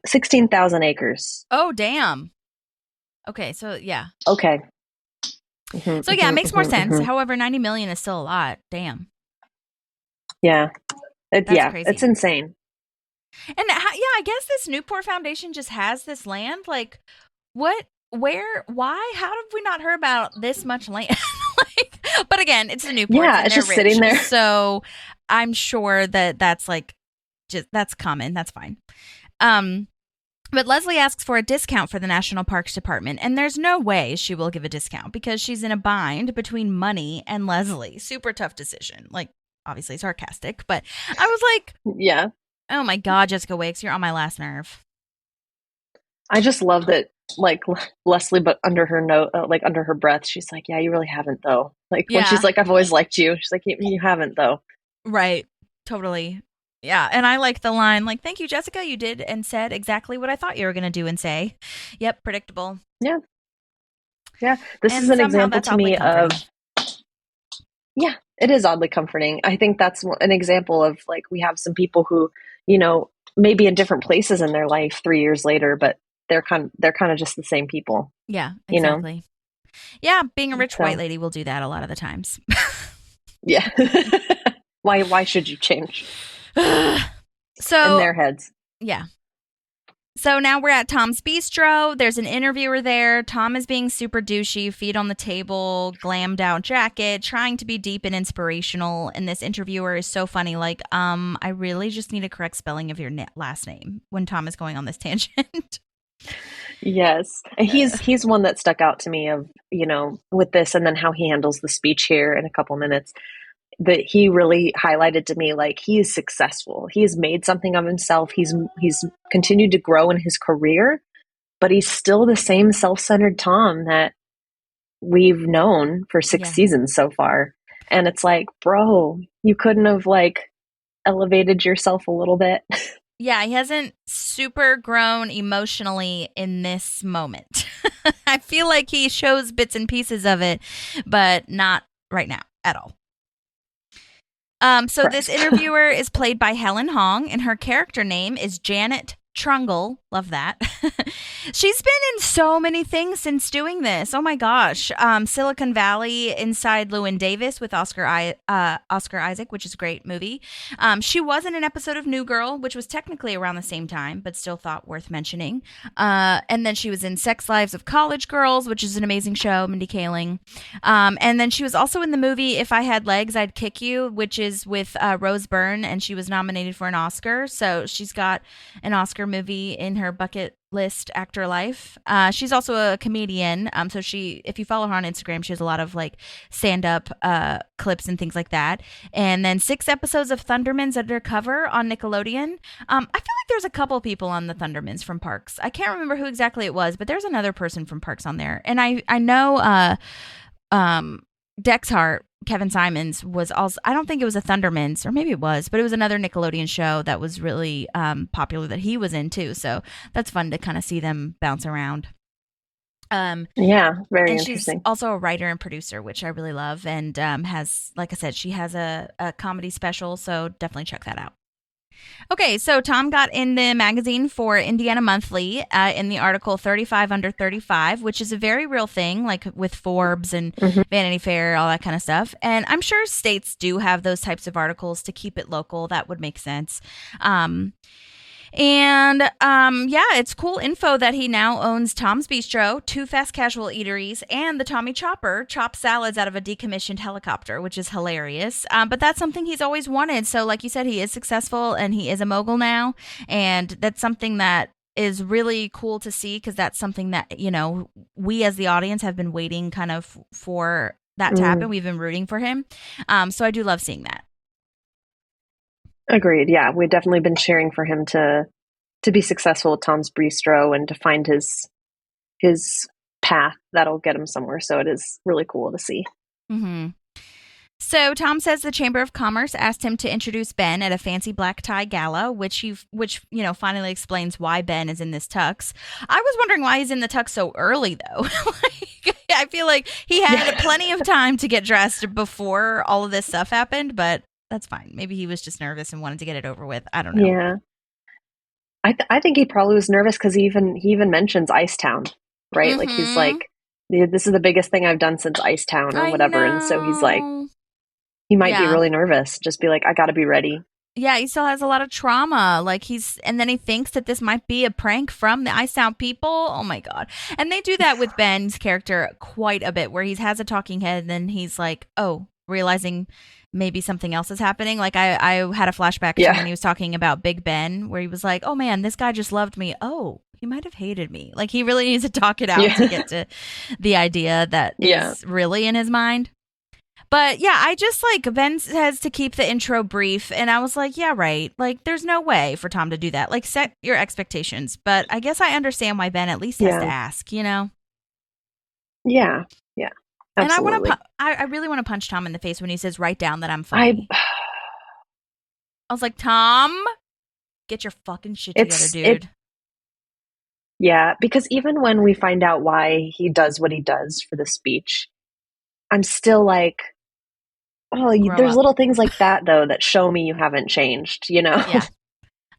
16,000 acres. Oh, damn. Okay, so yeah. Okay. So yeah, it makes more sense. However, 90 million is still a lot. Damn. Yeah. Crazy. It's insane. And yeah, I guess this Newport Foundation just has this land. Like, what, where, why, how have we not heard about this much land? But again, it's the Newport. Yeah, it's just rich, sitting there. So I'm sure that's like, that's common. That's fine. But Leslie asks for a discount for the National Parks Department, and there's no way she will give a discount because she's in a bind between money and Leslie. Super tough decision. Like, obviously sarcastic, but I was like, yeah. Oh my God, Jessica Wicks, you're on my last nerve. I just love that, like, Leslie, but under her note, like under her breath, she's like, yeah, you really haven't though. Like when she's like, I've always liked you. She's like, you haven't though. Right. Totally. Yeah, and I like the line, like, thank you, Jessica. You did and said exactly what I thought you were going to do and say. Yep, predictable. Yeah. Yeah. This is an example to me of, yeah, it is oddly comforting. I think that's an example of, like, we have some people who, maybe in different places in their life 3 years later, but they're kind of just the same people. Yeah, exactly. Yeah, being a rich white lady will do that a lot of the times. Yeah. Why should you change? So in their heads. Yeah. So now we're at Tom's Bistro. There's an interviewer there. Tom is being super douchey, feet on the table, glammed out jacket, trying to be deep and inspirational. And this interviewer is so funny. Like, I really just need a correct spelling of your last name when Tom is going on this tangent. Yes. And he's one that stuck out to me of, with this and then how he handles the speech here in a couple minutes. That he really highlighted to me, like, he is successful. He has made something of himself. He's continued to grow in his career, but he's still the same self-centered Tom that we've known for 6 seasons so far. And it's like, bro, you couldn't have, like, elevated yourself a little bit. Yeah, he hasn't super grown emotionally in this moment. I feel like he shows bits and pieces of it, but not right now at all. So this interviewer is played by Helen Hong, and her character name is Janet Trungle, Love that. She's been in so many things since doing this. Oh my gosh. Silicon Valley, Inside Llewyn Davis with Oscar Isaac, which is a great movie. She was in an episode of New Girl, which was technically around the same time, but still thought worth mentioning. And then she was in Sex Lives of College Girls, which is an amazing show, Mindy Kaling. And then she was also in the movie If I Had Legs, I'd Kick You, which is with Rose Byrne, and she was nominated for an Oscar. So she's got an Oscar movie in her bucket list actor life. She's also a comedian. So if you follow her on Instagram, she has a lot of like stand-up clips and things like that. And then 6 episodes of Thundermans Undercover on Nickelodeon. I feel like there's a couple people on the Thundermans from Parks. I can't remember who exactly it was, but there's another person from Parks on there. And I know Dexhart, Kevin Simons, was also, I don't think it was a Thundermans, or maybe it was, but it was another Nickelodeon show that was really popular that he was in too. So that's fun to kind of see them bounce around. Yeah, very interesting. She's also a writer and producer, which I really love, and has, like I said, she has a comedy special, so definitely check that out. Okay, so Tom got in the magazine for Indiana Monthly in the article 35 Under 35, which is a very real thing, like with Forbes and Vanity Fair, all that kind of stuff. And I'm sure states do have those types of articles to keep it local. That would make sense. It's cool info that he now owns Tom's Bistro, 2 fast casual eateries, and the Tommy Chopper, chops salads out of a decommissioned helicopter, which is hilarious. But that's something he's always wanted. So like you said, he is successful and he is a mogul now. And that's something that is really cool to see, because that's something that, you know, we as the audience have been waiting kind of for that to happen. We've been rooting for him. So I do love seeing that. Agreed. Yeah, we've definitely been cheering for him to be successful with Tom's Bistro and to find his path that'll get him somewhere. So it is really cool to see. Mm-hmm. So Tom says the Chamber of Commerce asked him to introduce Ben at a fancy black tie gala, which finally explains why Ben is in this tux. I was wondering why he's in the tux so early, though. I feel like he had plenty of time to get dressed before all of this stuff happened, but that's fine. Maybe he was just nervous and wanted to get it over with. I don't know. Yeah. I think he probably was nervous because he even mentions Icetown, right? Like he's like, this is the biggest thing I've done since Icetown or whatever. And so he's like, he might be really nervous. Just be like, I got to be ready. Yeah, he still has a lot of trauma. And then he thinks that this might be a prank from the Icetown people. Oh my God. And they do that with Ben's character quite a bit, where he has a talking head and then he's like, realizing maybe something else is happening. Like I had a flashback to when he was talking about Big Ben, where he was like, oh man, this guy just loved me. Oh, he might have hated me. Like he really needs to talk it out to get to the idea that is really in his mind. But yeah, I just like, Ben says to keep the intro brief, and I was like, yeah, right. Like there's no way for Tom to do that. Like set your expectations. But I guess I understand why Ben at least has to ask, you know? Yeah. Yeah. Absolutely. And I really want to punch Tom in the face when he says, write down that I'm funny. I was like, Tom, get your fucking shit together, dude. Yeah, because even when we find out why he does what he does for the speech, I'm still like, there's little things like that, though, that show me you haven't changed, you know? Yeah.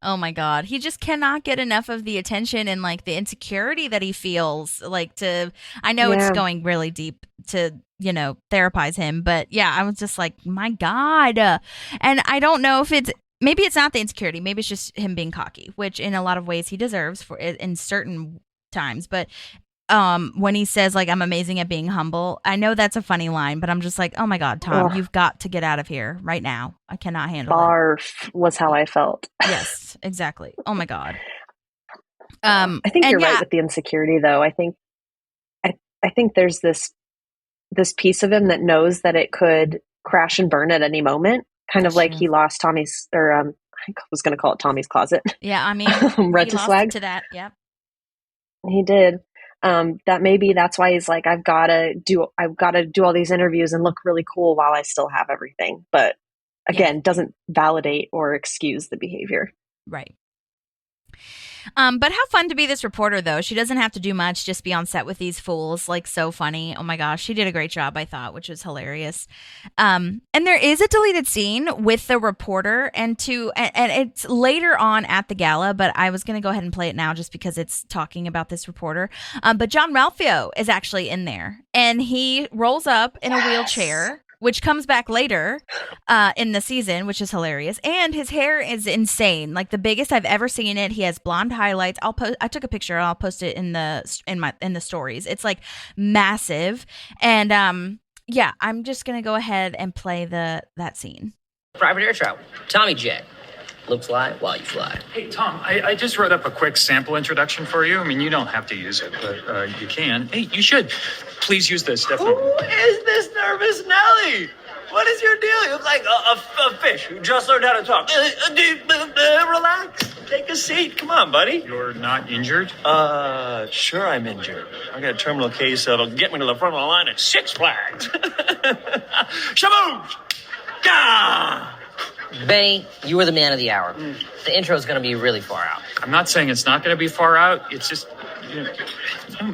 Oh my God. He just cannot get enough of the attention and like the insecurity that he feels. I know it's going really deep to, therapize him, but yeah, I was just like, my God. And I don't know if maybe it's not the insecurity. Maybe it's just him being cocky, which in a lot of ways he deserves for in certain times. But when he says like, I'm amazing at being humble, I know that's a funny line, but I'm just like, oh my God, Tom, you've got to get out of here right now. I cannot handle Barf was how I felt. Yes, exactly. Oh my God. I think you're right with the insecurity, though. I think there's this piece of him that knows that it could crash and burn at any moment. Kind of like he lost Tommy's, or I was going to call it Tommy's closet. Yeah, I mean, Red to Swag. To that, yeah. He did. That maybe that's why he's like, I've got to do all these interviews and look really cool while I still have everything. But again, doesn't validate or excuse the behavior. Right. But how fun to be this reporter, though. She doesn't have to do much, just be on set with these fools. Like, so funny. Oh my gosh, she did a great job, I thought, which was hilarious. And there is a deleted scene with the reporter, and it's later on at the gala, but I was going to go ahead and play it now just because it's talking about this reporter. But John Ralphio is actually in there, and he rolls up in a wheelchair, which comes back later in the season, which is hilarious. And his hair is insane, like the biggest I've ever seen it. He has blonde highlights. I took a picture. I'll post it in the stories. It's like massive. And yeah, I'm just gonna go ahead and play that scene. Private air travel. Tommy J. Look fly while you fly. Hey, Tom, I just wrote up a quick sample introduction for you. I mean, you don't have to use it, but you can. Hey, you should. Please use this, definitely. Who is this nervous Nelly? What is your deal? You look like a fish who just learned how to talk. Relax. Take a seat. Come on, buddy. You're not injured? Sure I'm injured. I got a terminal case that'll get me to the front of the line at Six Flags. Shaboom! Gah! Benny, you were the man of the hour. The intro's going to be really far out. I'm not saying it's not going to be far out. It's just,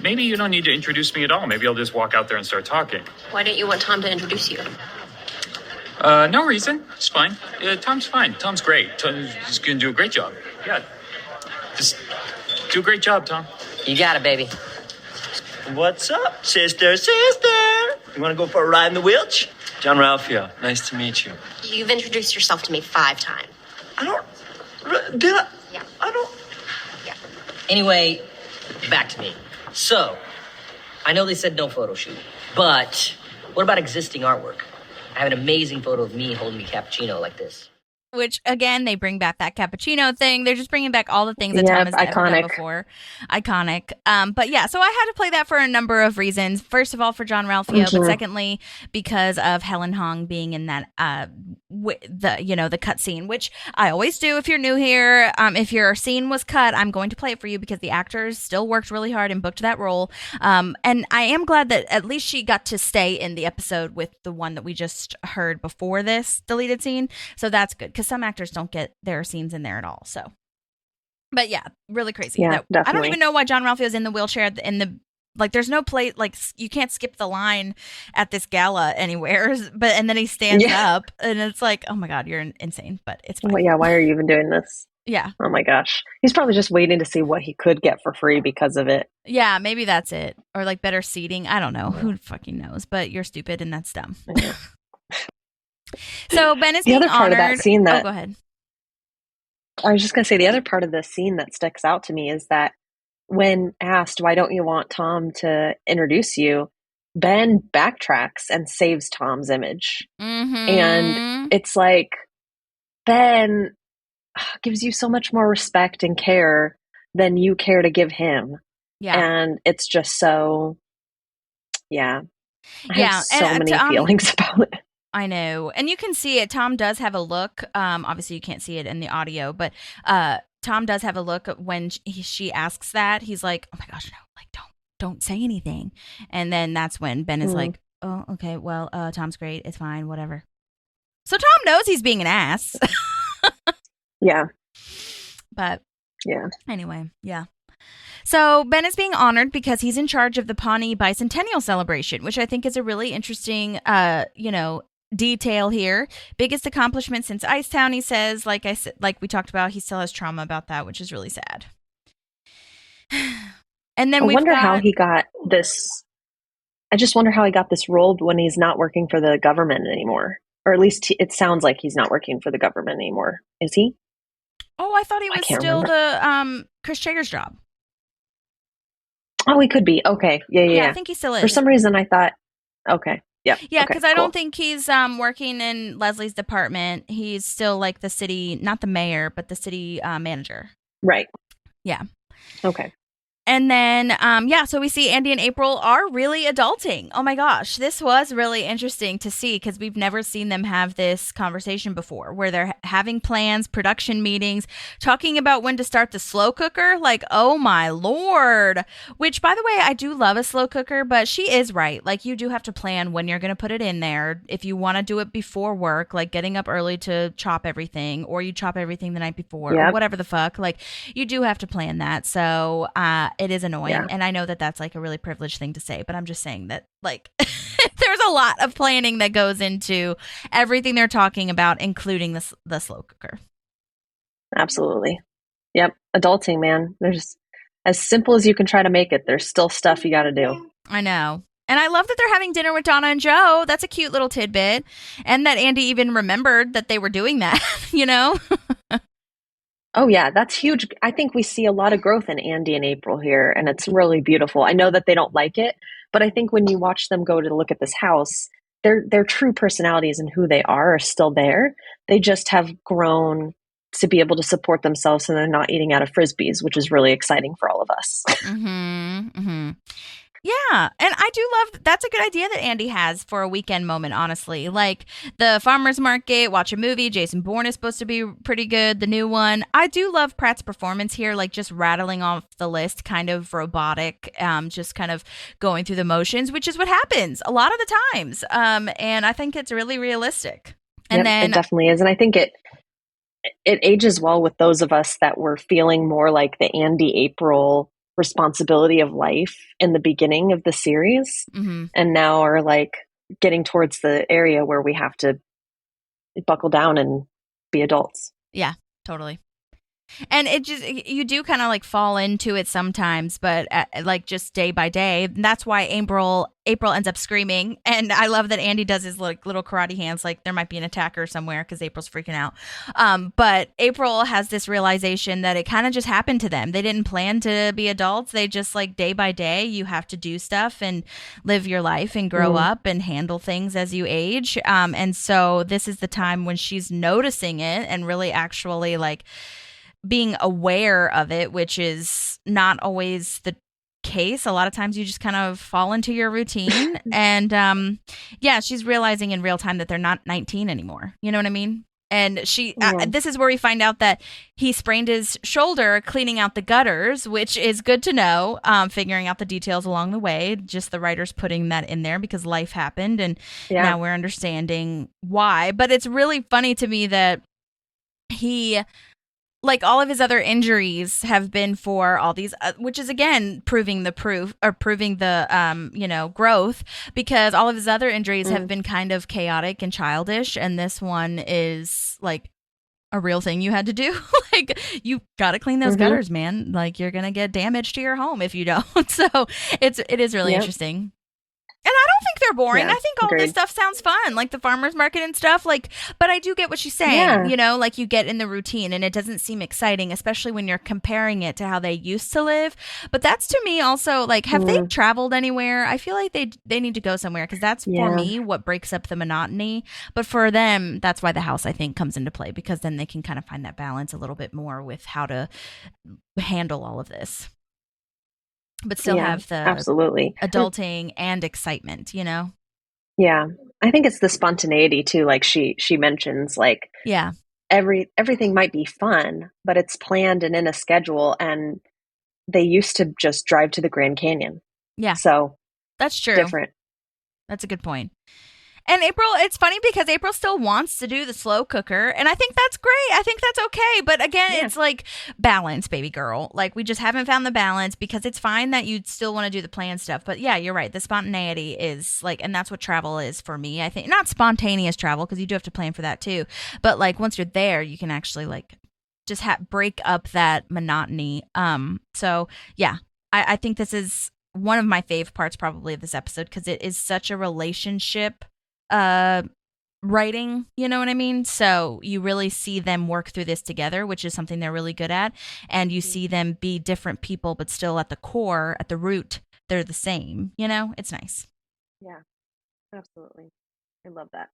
maybe you don't need to introduce me at all. Maybe I'll just walk out there and start talking. Why don't you want Tom to introduce you? No reason. It's fine. Tom's fine. Tom's great. He's going to do a great job. Yeah. Just do a great job, Tom. You got it, baby. What's up, sister? You want to go for a ride in the wheelch? John Ralphio, nice to meet you. You've introduced yourself to me 5 times. I don't... Did I? Yeah. I don't... Yeah. Anyway, back to me. So, I know they said no photo shoot, but what about existing artwork? I have an amazing photo of me holding a cappuccino like this. Which, again, they bring back that cappuccino thing. They're just bringing back all the things that Tom has ever done before. Iconic. But yeah, so I had to play that for a number of reasons. First of all, for John Ralphio, but secondly, because of Helen Hong being in that, the cut scene, which I always do if you're new here. If your scene was cut, I'm going to play it for you because the actors still worked really hard and booked that role. And I am glad that at least she got to stay in the episode with the one that we just heard before this deleted scene. So that's good. Because some actors don't get their scenes in there at all. So, but yeah, really crazy. Yeah, definitely. I don't even know why John Ralphio is in the wheelchair. There's no place, like you can't skip the line at this gala anywhere. And then he stands up, and it's like, oh my god, you're insane. But it's fine. Well, yeah, why are you even doing this? Yeah. Oh my gosh, he's probably just waiting to see what he could get for free because of it. Yeah, maybe that's it, or like better seating. I don't know. Who fucking knows? But you're stupid, and that's dumb. Yeah. So Ben is the being other part honored. of that scene that go ahead. I was just going to say the other part of the scene that sticks out to me is that when asked, why don't you want Tom to introduce you, Ben backtracks and saves Tom's image. And it's like, Ben gives you so much more respect and care than you care to give him. Yeah. And it's just so, I have so many feelings about it. I know. And you can see it. Tom does have a look. Obviously, you can't see it in the audio, but Tom does have a look when she asks that. He's like, oh my gosh, no, like, don't say anything. And then that's when Ben is like, oh, okay, well, Tom's great. It's fine, whatever. So Tom knows he's being an ass. Yeah. But yeah. Anyway, yeah. So Ben is being honored because he's in charge of the Pawnee Bicentennial celebration, which I think is a really interesting, detail here. Biggest accomplishment since Icetown, he says. Like I said, like we talked about, he still has trauma about that, which is really sad. And then I wonder how he got this. I just wonder how he got this role when he's not working for the government anymore, or at least it sounds like he's not working for the government anymore. Is he? Oh, I thought he was still the Chris Traeger's job. Oh, he could be. Okay. Yeah. I think he still is. For some reason, I thought, okay. Yeah. Yeah, because I don't think he's working in Leslie's department. He's still like the city, not the mayor, but the city manager. Right. Yeah. Okay. And then, so we see Andy and April are really adulting. Oh my gosh, this was really interesting to see because we've never seen them have this conversation before where they're having plans, production meetings, talking about when to start the slow cooker. Like, oh my Lord. Which, by the way, I do love a slow cooker, but she is right. Like, you do have to plan when you're going to put it in there. If you want to do it before work, like getting up early to chop everything, or you chop everything the night before, or whatever the fuck, like, you do have to plan that. So, it is annoying. Yeah. And I know that that's like a really privileged thing to say, but I'm just saying that like there's a lot of planning that goes into everything they're talking about, including the slow cooker. Absolutely. Yep. Adulting, man. There's as simple as you can try to make it. There's still stuff you got to do. I know. And I love that they're having dinner with Donna and Joe. That's a cute little tidbit. And that Andy even remembered that they were doing that, you know? Oh, yeah, that's huge. I think we see a lot of growth in Andy and April here, and it's really beautiful. I know that they don't like it, but I think when you watch them go to look at this house, their true personalities and who they are still there. They just have grown to be able to support themselves, and they're not eating out of Frisbees, which is really exciting for all of us. Yeah, and I do love that's a good idea that Andy has for a weekend moment, honestly. Like the farmer's market, watch a movie. Jason Bourne is supposed to be pretty good, the new one. I do love Pratt's performance here, like just rattling off the list, kind of robotic, just kind of going through the motions, which is what happens a lot of the times. And I think it's really realistic. And then it definitely is. And I think it ages well with those of us that were feeling more like the Andy April responsibility of life in the beginning of the series, and now are like getting towards the area where we have to buckle down and be adults. Yeah, totally. And it just, you do kind of like fall into it sometimes, but like just day by day. And that's why April ends up screaming. And I love that Andy does his like little karate hands, like there might be an attacker somewhere because April's freaking out. But April has this realization that it kind of just happened to them. They didn't plan to be adults. They just like day by day, you have to do stuff and live your life and grow up and handle things as you age. And so this is the time when she's noticing it and really actually like being aware of it, which is not always the case. A lot of times you just kind of fall into your routine. And she's realizing in real time that they're not 19 anymore. You know what I mean? And this is where we find out that he sprained his shoulder cleaning out the gutters, which is good to know, figuring out the details along the way, just the writers putting that in there because life happened. And now we're understanding why. But it's really funny to me that he, like all of his other injuries have been for all these, which is again proving the growth, because all of his other injuries have been kind of chaotic and childish, and this one is like a real thing you had to do. Like you got to clean those gutters, man. Like you're gonna get damage to your home if you don't. So it is really interesting. And I don't think they're boring. I think all this stuff sounds fun, like the farmer's market and stuff. Like, but I do get what she's saying, you know, like you get in the routine and it doesn't seem exciting, especially when you're comparing it to how they used to live. But that's to me also like, have they traveled anywhere? I feel like they need to go somewhere because that's for me what breaks up the monotony. But for them, that's why the house, I think, comes into play, because then they can kind of find that balance a little bit more with how to handle all of this. But still have the adulting and excitement, you know? Yeah. I think it's the spontaneity too. Like she mentions, like, everything might be fun, but it's planned and in a schedule. And they used to just drive to the Grand Canyon. Yeah. So that's true. Different. That's a good point. And April, it's funny because April still wants to do the slow cooker. And I think that's great. I think that's okay. But again, it's like balance, baby girl. Like we just haven't found the balance, because it's fine that you'd still want to do the planned stuff. But yeah, you're right. The spontaneity is like, and that's what travel is for me. I think not spontaneous travel, because you do have to plan for that too. But like once you're there, you can actually like just break up that monotony. So yeah, I think this is one of my fave parts probably of this episode, because it is such a relationship writing, you know what I mean? So you really see them work through this together, which is something they're really good at. And you see them be different people, but still at the core, at the root, they're the same, you know? It's nice. Yeah, absolutely. I love that.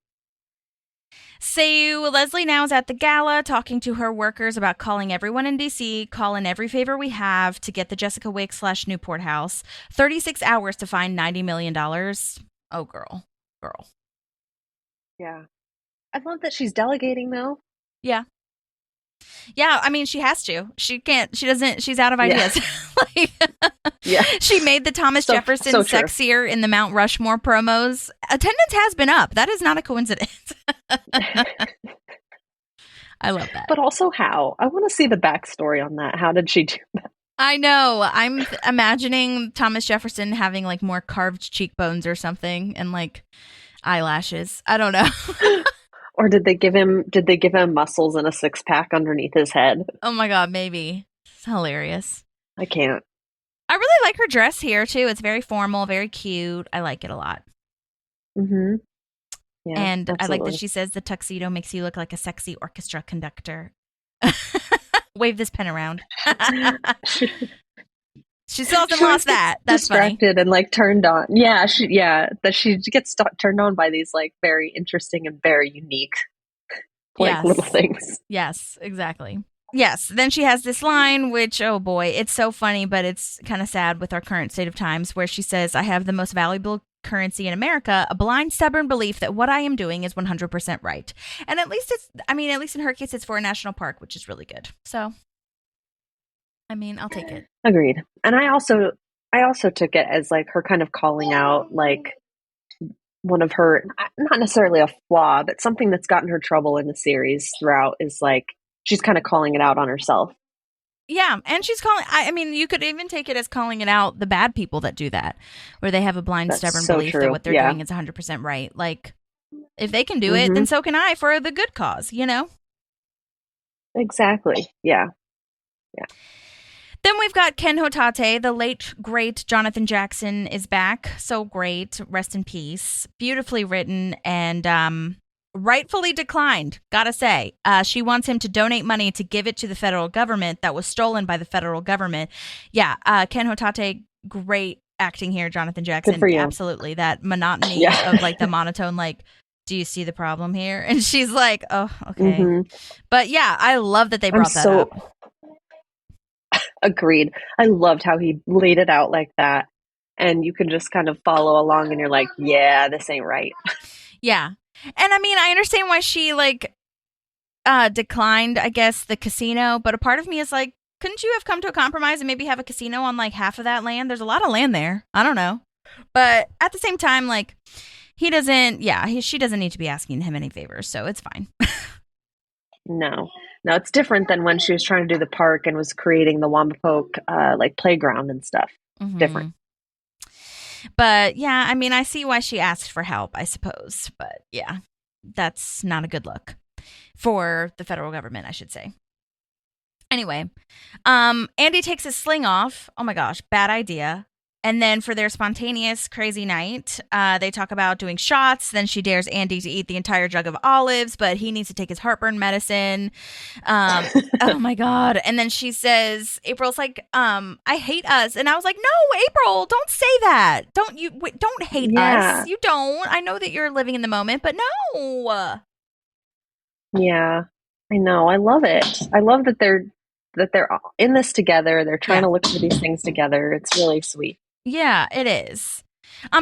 So Leslie now is at the gala talking to her workers about calling everyone in DC, call in every favor we have to get the Jessica Wake / Newport house. 36 hours to find $90 million. Oh, girl. Yeah. I love that she's delegating, though. Yeah. Yeah, I mean, she has to. She can't. She doesn't. She's out of ideas. Like, Yeah. she made the Thomas Jefferson so true. sexier in the Mount Rushmore promos. Attendance has been up. That is not a coincidence. I love that. But also how? I want to see the backstory on that. How did she do that? I know. I'm imagining Thomas Jefferson having like more carved cheekbones or something and like eyelashes. I don't know. Or did they give him muscles and a 6-pack underneath his head? Oh my God, maybe. It's hilarious. I can't. I really like her dress here too. It's very formal, very cute. I like it a lot. Mm-hmm. Yeah, and absolutely. I like that she says the tuxedo makes you look like a sexy orchestra conductor. Wave this pen around. She still hasn't lost that. That's distracted funny. and like turned on. Yeah, that she gets turned on by these like very interesting and very unique little things. Yes, exactly. Yes. Then she has this line, which, oh boy, it's so funny, but it's kind of sad with our current state of times, where she says, I have the most valuable currency in America, a blind, stubborn belief that what I am doing is 100% right. And at least in her case, it's for a national park, which is really good. So, I mean, I'll take it. Agreed. And I also took it as like her kind of calling out like one of her, not necessarily a flaw, but something that's gotten her trouble in the series throughout is like, she's kind of calling it out on herself. Yeah, and she's calling, I mean, you could even take it as calling it out the bad people that do that, where they have a blind, stubborn belief that what they're doing is 100% right. Like, if they can do it, then so can I for the good cause, you know? Exactly. Yeah. Yeah. Then we've got Ken Hotate, the late, great Jonathan Jackson is back. So great. Rest in peace. Beautifully written and rightfully declined, gotta say. She wants him to donate money to give it to the federal government that was stolen by the federal government. Yeah, Ken Hotate, great acting here, Jonathan Jackson. Good for you. Absolutely. That monotony of like the monotone, like, do you see the problem here? And she's like, oh, okay. Mm-hmm. But yeah, I love that they brought that up. Agreed. I loved how he laid it out like that. And you can just kind of follow along and you're like, yeah, this ain't right. Yeah. And I mean, I understand why she like declined, I guess, the casino. But a part of me is like, couldn't you have come to a compromise and maybe have a casino on like half of that land? There's a lot of land there. I don't know. But at the same time, like, she doesn't need to be asking him any favors. So it's fine. No, it's different than when she was trying to do the park and was creating the Wamapoke like playground and stuff. Mm-hmm. Different. But yeah, I mean, I see why she asked for help, I suppose. But yeah, that's not a good look for the federal government, I should say. Anyway, Andy takes his sling off. Oh my gosh, bad idea. And then for their spontaneous crazy night, they talk about doing shots. Then she dares Andy to eat the entire jug of olives, but he needs to take his heartburn medicine. Oh my God. And then she says, April's like, I hate us. And I was like, no, April, don't say that. Don't hate us. You don't. I know that you're living in the moment, but no. Yeah, I know. I love it. I love that they're in this together. They're trying to look for these things together. It's really sweet. Yeah, it is.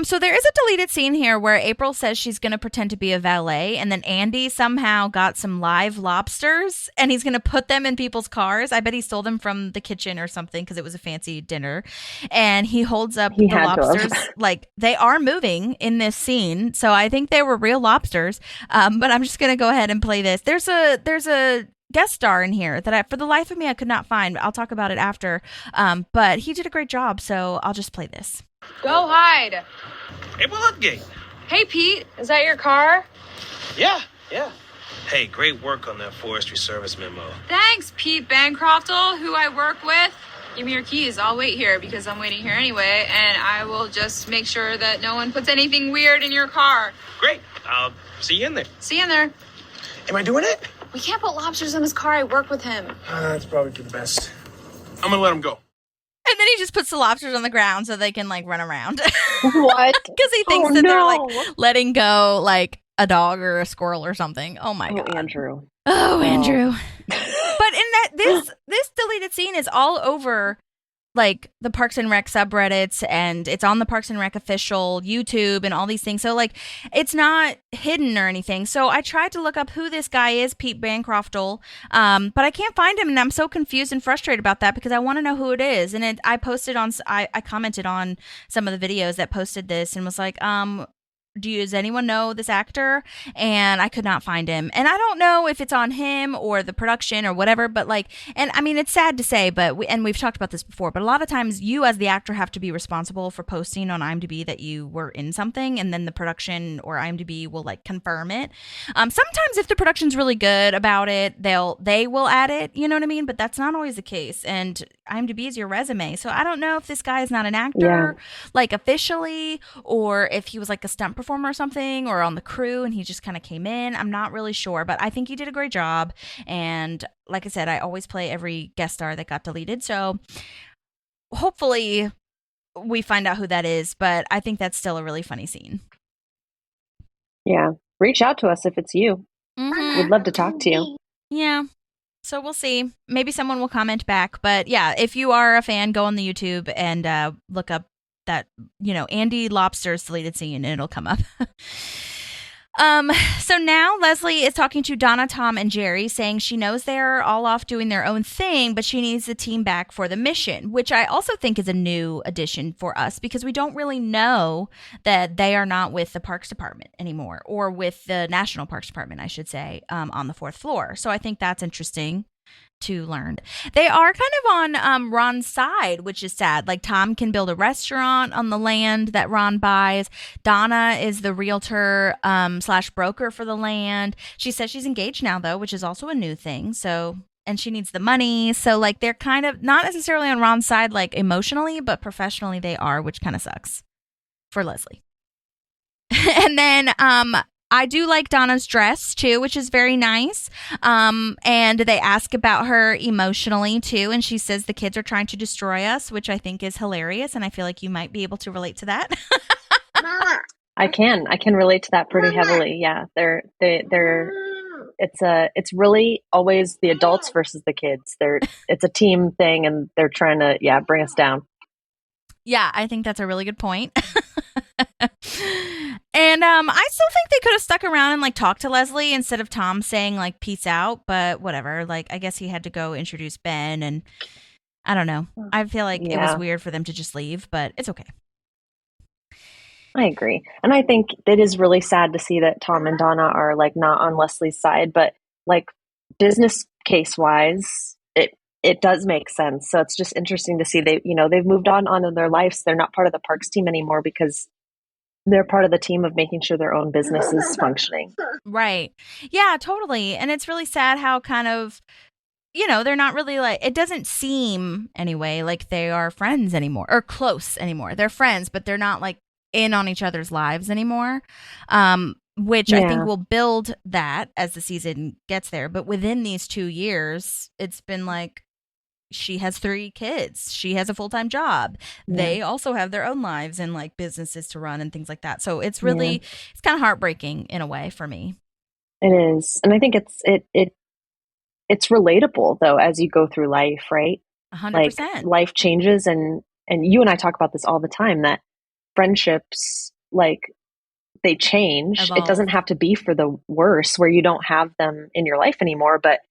So there is a deleted scene here where April says she's going to pretend to be a valet, and then Andy somehow got some live lobsters, and he's going to put them in people's cars. I bet he stole them from the kitchen or something because it was a fancy dinner. And he holds up the lobsters. Like, they are moving in this scene, so I think they were real lobsters. But I'm just going to go ahead and play this. There's a guest star in here that for the life of me I could not find. I'll talk about it after. But he did a great job, so I'll just play this. Go hide. April Ludgate. Hey, Pete, is that your car? Yeah. Hey, great work on that Forestry Service memo. Thanks, Pete Bancroftel, who I work with. Give me your keys. I'll wait here because I'm waiting here anyway, and I will just make sure that no one puts anything weird in your car. Great. I'll see you in there. See you in there. Am I doing it? We can't put lobsters in his car. I work with him. That's probably for the best. I'm gonna let him go. And then he just puts the lobsters on the ground so they can like run around. What? Because he thinks that they're like letting go like a dog or a squirrel or something. Oh my god. Andrew. Oh, Andrew. But in that this deleted scene is all over like the Parks and Rec subreddits, and it's on the Parks and Rec official YouTube and all these things. So like it's not hidden or anything. So I tried to look up who this guy is, Pete Bancroftle, but I can't find him, and I'm so confused and frustrated about that because I want to know who it is. And I commented on some of the videos that posted this and was like, does anyone know this actor? And I could not find him. And I don't know if it's on him or the production or whatever, but like, and I mean, it's sad to say, but we've talked about this before, but a lot of times you as the actor have to be responsible for posting on IMDb that you were in something, and then the production or IMDb will like confirm it. Sometimes if the production's really good about it, they will add it, you know what I mean? But that's not always the case. And IMDb is your resume. So I don't know if this guy is not an actor, like officially, or if he was like a stunt performer or something, or on the crew and he just kind of came in. I'm not really sure, but I think he did a great job. And like I said, I always play every guest star that got deleted. So hopefully we find out who that is, but I think that's still a really funny scene. Yeah. Reach out to us if it's you. Mm-hmm. We'd love to talk to you. Yeah. So we'll see. Maybe someone will comment back. But yeah, if you are a fan, go on the YouTube and look up that, Andy Lobster's deleted scene and it'll come up. So now Leslie is talking to Donna, Tom, and Jerry, saying she knows they're all off doing their own thing, but she needs the team back for the mission, which I also think is a new addition for us because we don't really know that they are not with the Parks Department anymore, or with the National Parks Department, I should say, on the fourth floor. So I think that's interesting to learn. They are kind of on Ron's side, which is sad. Like Tom can build a restaurant on the land that Ron buys. Donna is the realtor / broker for the land. She says she's engaged now though, which is also a new thing. So, and she needs the money. So like they're kind of not necessarily on Ron's side, like emotionally, but professionally they are, which kind of sucks for Leslie. And then I do like Donna's dress too, which is very nice. And they ask about her emotionally too. And she says the kids are trying to destroy us, which I think is hilarious. And I feel like you might be able to relate to that. I can relate to that pretty heavily. Yeah. It's really always the adults versus the kids. It's a team thing and they're trying to, bring us down. Yeah, I think that's a really good point. And I still think they could have stuck around and like talked to Leslie instead of Tom saying like peace out, but whatever. Like I guess he had to go introduce Ben, and I don't know. I feel like it was weird for them to just leave, but it's okay. I agree. And I think it is really sad to see that Tom and Donna are like not on Leslie's side, but like business case wise, it does make sense. So it's just interesting to see they've moved on in their lives. They're not part of the parks team anymore because they're part of the team of making sure their own business is functioning. Right. Yeah, totally. And it's really sad how kind of, they're not really like, it doesn't seem anyway like they are friends anymore or close anymore. They're friends, but they're not like in on each other's lives anymore. Which I think will build that as the season gets there. But within these 2 years, it's been like, she has 3 kids. She has a full-time job. Yeah. They also have their own lives and like businesses to run and things like that. So it's really, it's kind of heartbreaking in a way for me. It is. And I think it's relatable though, as you go through life, right? 100%. Like life changes and you and I talk about this all the time, that friendships, like they change. Evolve. It doesn't have to be for the worse where you don't have them in your life anymore, but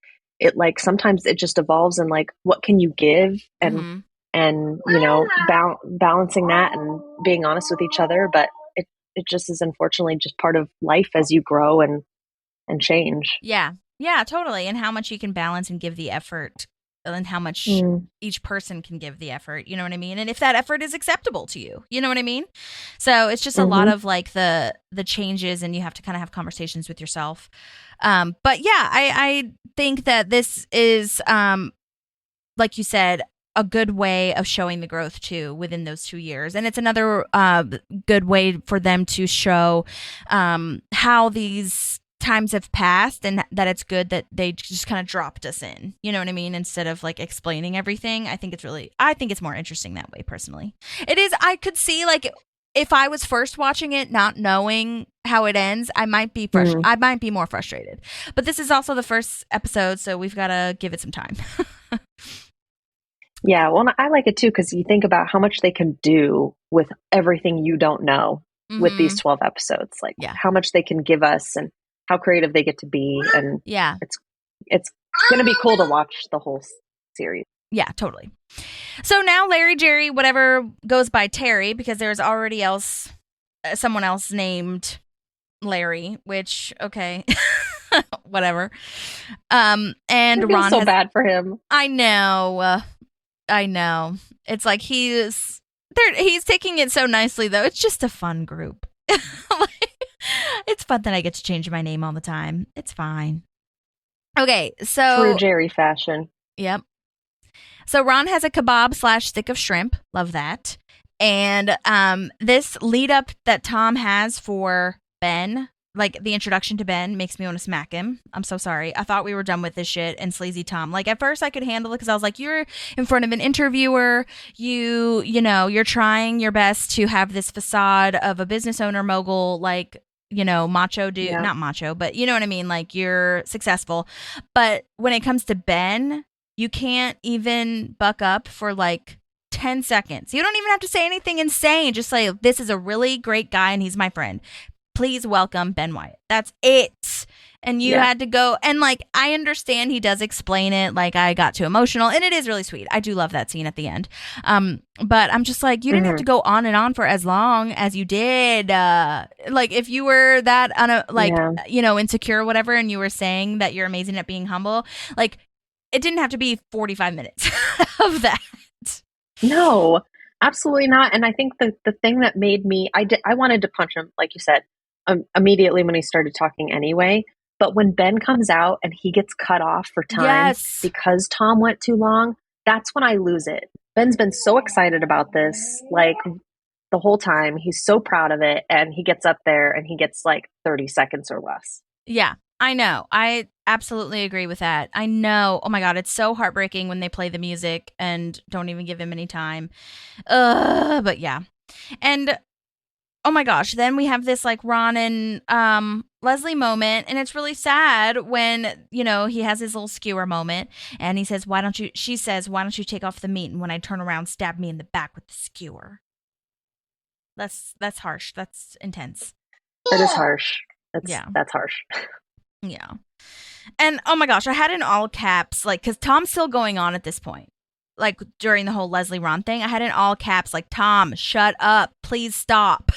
it like sometimes it just evolves and like what can you give and balancing that and being honest with each other, but it just is unfortunately just part of life as you grow and change. Yeah totally. And how much you can balance and give the effort and how much each person can give the effort, you know what I mean? And if that effort is acceptable to you, you know what I mean? So it's just a lot of like the changes, and you have to kind of have conversations with yourself. But yeah, I think that this is, like you said, a good way of showing the growth too within those 2 years. And it's another good way for them to show how these times have passed and that it's good that they just kind of dropped us in, you know what I mean, instead of like explaining everything. I think it's more interesting that way personally. It is. I could see like if I was first watching it, not knowing how it ends, I might be I might be more frustrated. But this is also the first episode, so we've got to give it some time. Yeah, well, I like it too because you think about how much they can do with everything you don't know with these 12 episodes. Like how much they can give us and how creative they get to be, and it's going to be cool to watch the whole series. Yeah, totally. So now Larry, Jerry, whatever goes by Terry, because there's already someone else named Larry, which, okay, whatever. And I feel Ron so bad for him. I know. It's like he's taking it so nicely, though. It's just a fun group. It's fun that I get to change my name all the time. It's fine. Okay, so true Jerry fashion. Yep. So Ron has a kebab / stick of shrimp. Love that. And this lead up that Tom has for Ben, like the introduction to Ben, makes me want to smack him. I'm so sorry. I thought we were done with this shit and sleazy Tom. Like at first I could handle it because I was like, you're in front of an interviewer. You're trying your best to have this facade of a business owner mogul, like, macho dude, not macho, but you know what I mean? Like you're successful. But when it comes to Ben, you can't even buck up for like 10 seconds. You don't even have to say anything insane. Just say, this is a really great guy and he's my friend. Please welcome Ben Wyatt. That's it. And you had to go. And like, I understand he does explain it. Like I got too emotional and it is really sweet. I do love that scene at the end. But I'm just like, you didn't have to go on and on for as long as you did. Like if you were that, insecure or whatever, and you were saying that you're amazing at being humble, like it didn't have to be 45 minutes of that. No, absolutely not. And I think the thing that made me, I wanted to punch him, like you said, immediately when he started talking anyway. But when Ben comes out and he gets cut off for time because Tom went too long, that's when I lose it. Ben's been so excited about this, like the whole time. He's so proud of it. And he gets up there and he gets like 30 seconds or less. Yeah, I know. I absolutely agree with that. I know. Oh my God, it's so heartbreaking when they play the music and don't even give him any time. But yeah. And oh my gosh, then we have this like Ron and Leslie moment, and it's really sad when, he has his little skewer moment and he says, she says, why don't you take off the meat? And when I turn around, stab me in the back with the skewer. That's harsh. That's intense. That is harsh. That's harsh. Yeah. And oh my gosh, I had in all caps, like, because Tom's still going on at this point. Like during the whole Leslie Ron thing, I had in all caps, like, Tom, shut up. Please stop.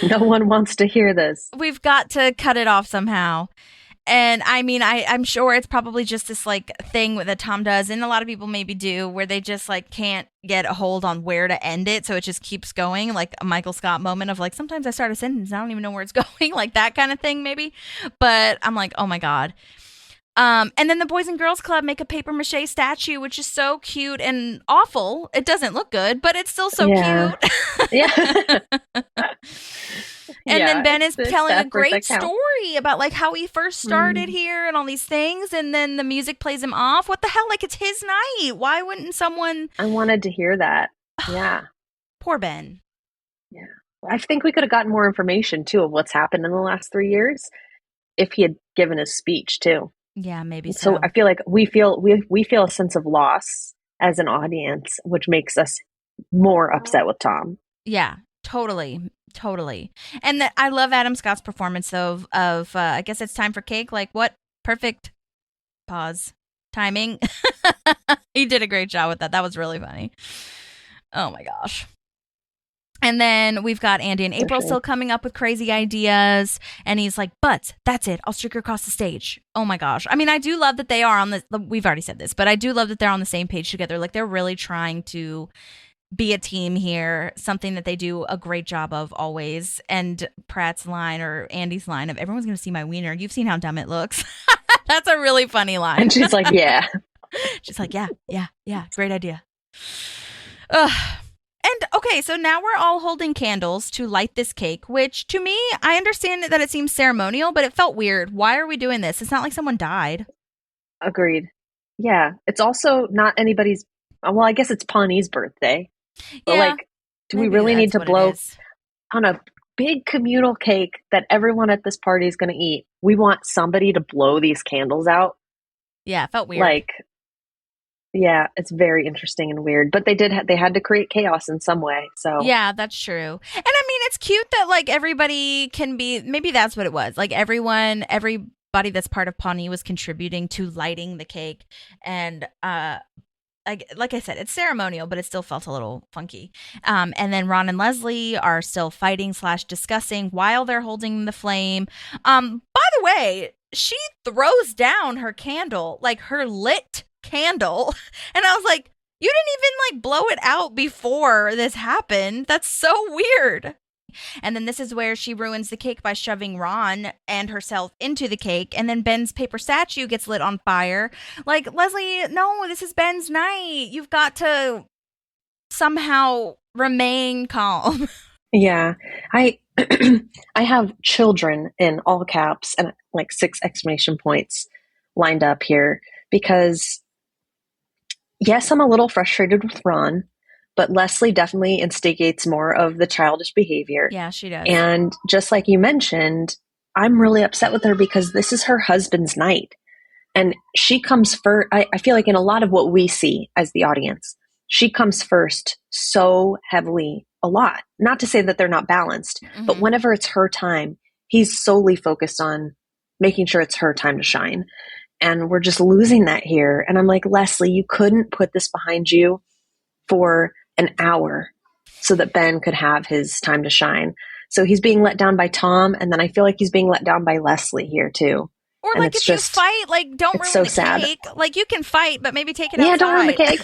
No one wants to hear this. We've got to cut it off somehow. And I mean, I'm sure it's probably just this like thing that Tom does, and a lot of people maybe do, where they just like can't get a hold on where to end it, so it just keeps going, like a Michael Scott moment of like, sometimes I start a sentence, I don't even know where it's going, like that kind of thing maybe. But I'm like, oh my God. And then the Boys and Girls Club make a paper mache statue, which is so cute and awful. It doesn't look good, but it's still so cute. Yeah. And then Ben is telling a great story about like how he first started here and all these things, and then the music plays him off. What the hell? Like, it's his night. Why wouldn't someone? I wanted to hear that. Yeah. Poor Ben. Yeah. I think we could have gotten more information too of what's happened in the last 3 years if he had given his speech too. Yeah, maybe so. So I feel like we feel a sense of loss as an audience, which makes us more upset with Tom. Yeah, totally. And I love Adam Scott's performance though of I guess it's time for cake. Like, what perfect pause timing. He did a great job with that. That was really funny. Oh my gosh. And then we've got Andy and April still coming up with crazy ideas. And he's like, but that's it. I'll streak her across the stage. Oh my gosh. I mean, I do love that they are on we've already said this, but I do love that they're on the same page together. Like, they're really trying to be a team here, something that they do a great job of always. And Pratt's line, or Andy's line of, everyone's going to see my wiener. You've seen how dumb it looks. That's a really funny line. And she's like, yeah. She's like, yeah. Great idea. Ugh. And okay, so now we're all holding candles to light this cake, which to me, I understand that it seems ceremonial, but it felt weird. Why are we doing this? It's not like someone died. Agreed. Yeah. It's also not anybody's, well, I guess it's Pawnee's birthday. But like, Do we Maybe really need that's to what it blow is. on a big communal cake that everyone at this party is going to eat? We want somebody to blow these candles out. Yeah, it felt weird. Like, yeah, it's very interesting and weird. But they had to create chaos in some way. So Yeah, that's true. And I mean, it's cute that like everybody can be, maybe that's what it was. Like everybody that's part of Pawnee was contributing to lighting the cake. And like I said, it's ceremonial, but it still felt a little funky. And then Ron and Leslie are still fighting / discussing while they're holding the flame. By the way, she throws down her candle, like her lit candle. And I was like, you didn't even like blow it out before this happened. That's so weird. And then this is where she ruins the cake by shoving Ron and herself into the cake. And then Ben's paper statue gets lit on fire. Like, Leslie, no, this is Ben's night. You've got to somehow remain calm. yeah, I I have children in all caps and like 6 exclamation points lined up here because yes, I'm a little frustrated with Ron, but Leslie definitely instigates more of the childish behavior. Yeah, she does. And just like you mentioned, I'm really upset with her because this is her husband's night. And she comes first. I feel like in a lot of what we see as the audience, she comes first so heavily a lot. Not to say that they're not balanced, but whenever it's her time, he's solely focused on making sure it's her time to shine. And we're just losing that here. And I'm like, Leslie, you couldn't put this behind you for an hour so that Ben could have his time to shine. So he's being let down by Tom. And then I feel like he's being let down by Leslie here too. Or and like if you fight, like don't ruin so the sad. cake. Like you can fight, but maybe take it outside. Don't ruin the cake.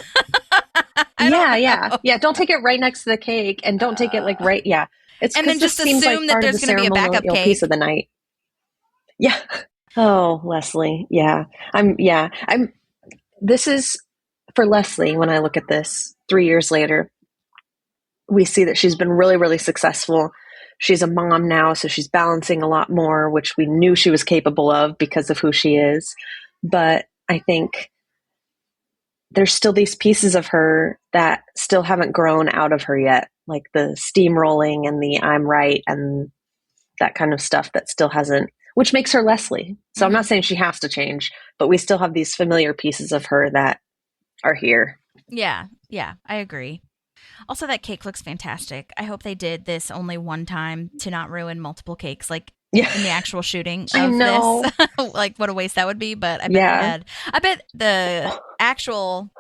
Yeah. Don't take it right next to the cake and don't take it like right. Yeah. It's and then just assume like that there's going to be a backup cake piece of the night. Yeah. Oh, Leslie. Yeah. This is for Leslie. When I look at this 3 years later, we see that she's been really, really successful. She's a mom now, so she's balancing a lot more, which we knew she was capable of because of who she is. But I think there's still these pieces of her that still haven't grown out of her yet, like the steamrolling and the I'm right and that kind of stuff that still hasn't, which makes her Leslie. So I'm not saying she has to change, but we still have these familiar pieces of her that are here. Yeah, I agree. Also, that cake looks fantastic. I hope they did this only one time to not ruin multiple cakes, like in the actual shooting of this. Like, what a waste that would be. But I bet they had. I bet the actual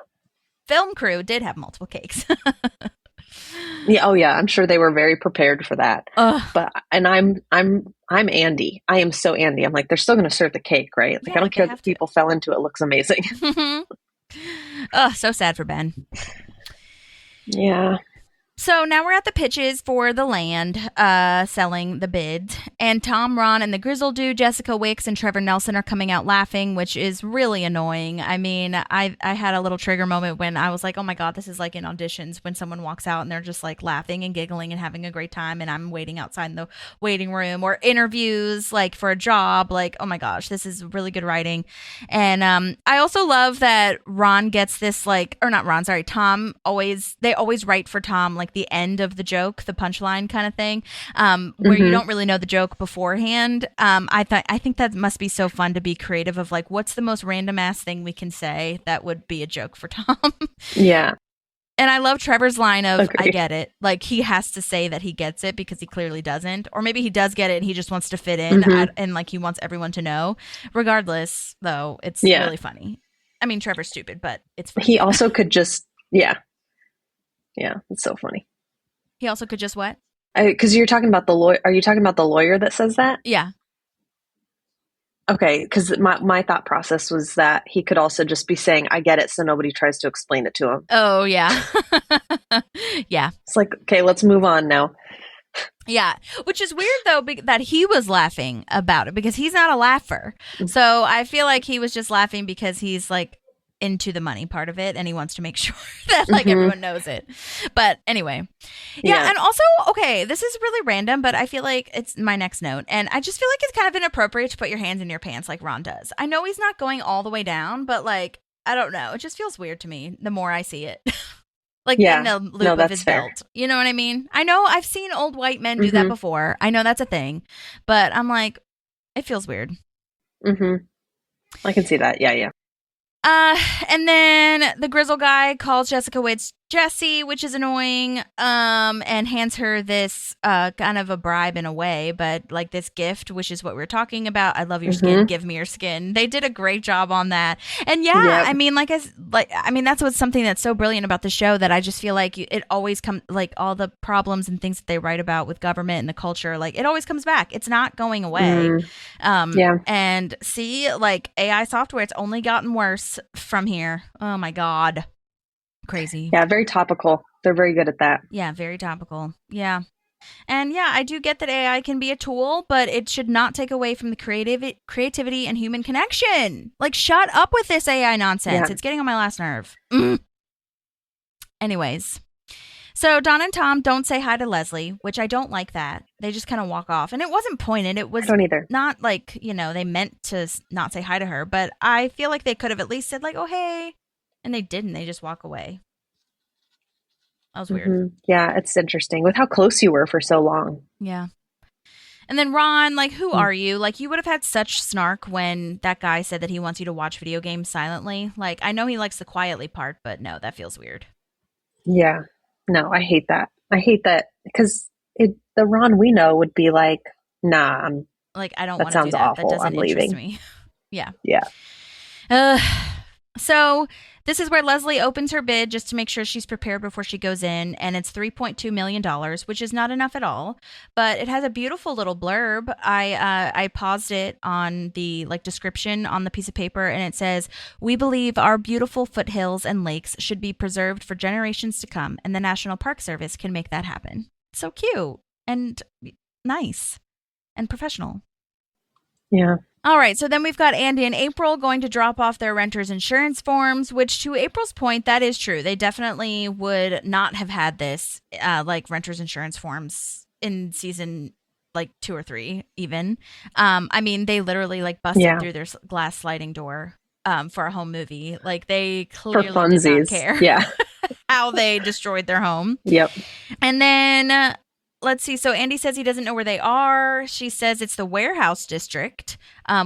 film crew did have multiple cakes. Yeah. Oh, yeah. I'm sure they were very prepared for that. But I'm Andy. I am so Andy. I'm like, they're still going to serve the cake, right? Like, I don't care that people fell into it. It looks amazing. Oh, so sad for Ben. Yeah. So now we're at the pitches for the land, selling the bids. And Tom, Ron, and the Grizzle Dude, Jessica Wicks, and Trevor Nelson are coming out laughing, which is really annoying. I mean, I had a little trigger moment when I was like, oh my God, this is like in auditions when someone walks out and they're just like laughing and giggling and having a great time. And I'm waiting outside in the waiting room, or interviews like for a job. Like, oh my gosh, this is really good writing. And I also love that Ron gets this like, or not Ron, sorry, Tom they always write for Tom like the end of the joke, the punchline kind of thing, where you don't really know the joke beforehand. I think that must be so fun to be creative of like, what's the most random ass thing we can say that would be a joke for Tom? Yeah. And I love Trevor's line of, Agreed. I get it. Like, he has to say that he gets it because he clearly doesn't. Or maybe he does get it and he just wants to fit in and like he wants everyone to know. Regardless, though, it's really funny. I mean, Trevor's stupid, but it's funny. He also could just, yeah, it's so funny. He also could just what? Because you're talking about the lawyer. Are you talking about the lawyer that says that? Yeah. Okay, because my thought process was that he could also just be saying, I get it, so nobody tries to explain it to him. Oh, yeah. Yeah. It's like, okay, let's move on now. Yeah, which is weird, though, that he was laughing about it because he's not a laugher. So I feel like he was just laughing because he's like into the money part of it and he wants to make sure that like everyone knows it. But anyway, yeah. And also, okay, this is really random, but I feel like it's my next note, and I just feel like it's kind of inappropriate to put your hands in your pants like Ron does. I know he's not going all the way down, but like, I don't know, it just feels weird to me the more I see it. like Yeah. in the loop No, of that's his fair. belt. You know what I mean? I know I've seen old white men do that Mhm. before. I know that's a thing, but I'm like, it feels weird. Mm-hmm. I can see that. Yeah, yeah. And then the grizzle guy calls Jessica Witz Jessie, which is annoying, and hands her this kind of a bribe in a way, but like this gift, which is what we were talking about. I love your skin. Mhm. Give me your skin. They did a great job on that. And yeah, Yep. I mean, that's what's something that's so brilliant about the show, that I just feel like it always comes, like all the problems and things that they write about with government and the culture, like it always comes back. It's not going away. Yeah. And see, like AI software, it's only gotten worse from here. Oh my God. Crazy. Yeah, very topical. They're very good at that. Yeah, very topical. Yeah. And yeah, I do get that AI can be a tool, but it should not take away from the creativity and human connection. Like, shut up with this AI nonsense. Yeah. It's getting on my last nerve. Anyways. So Don and Tom don't say hi to Leslie, which I don't like that. They just kind of walk off. And it wasn't pointed. It was I don't either. not like, they meant to not say hi to her. But I feel like they could have at least said like, oh, hey. And they didn't. They just walk away. That was weird. Mhm. Yeah, it's interesting with how close you were for so long. Yeah. And then Ron, like, who are you? Like, you would have had such snark when that guy said that he wants you to watch video games silently. Like, I know he likes the quietly part, but no, that feels weird. Yeah. No, I hate that. I hate that because the Ron we know would be like, nah, like, I don't that want to do sounds that. awful. That doesn't I'm interest leaving. me. Yeah. Yeah. So this is where Leslie opens her bid just to make sure she's prepared before she goes in, and it's $3.2 million, which is not enough at all, but it has a beautiful little blurb. I paused it on the description on the piece of paper, and it says, "We believe our beautiful foothills and lakes should be preserved for generations to come, and the National Park Service can make that happen." So cute and nice and professional. Yeah. All right, so then we've got Andy and April going to drop off their renter's insurance forms, which to April's point, that is true. They definitely would not have had this, renter's insurance forms in season 2 or 3 even. I mean, they literally busted through their glass sliding door for a home movie. Like, they clearly For did not funsies. care Yeah. how they destroyed their home. Yep. And then... let's see. So Andy says he doesn't know where they are. She says it's the warehouse district,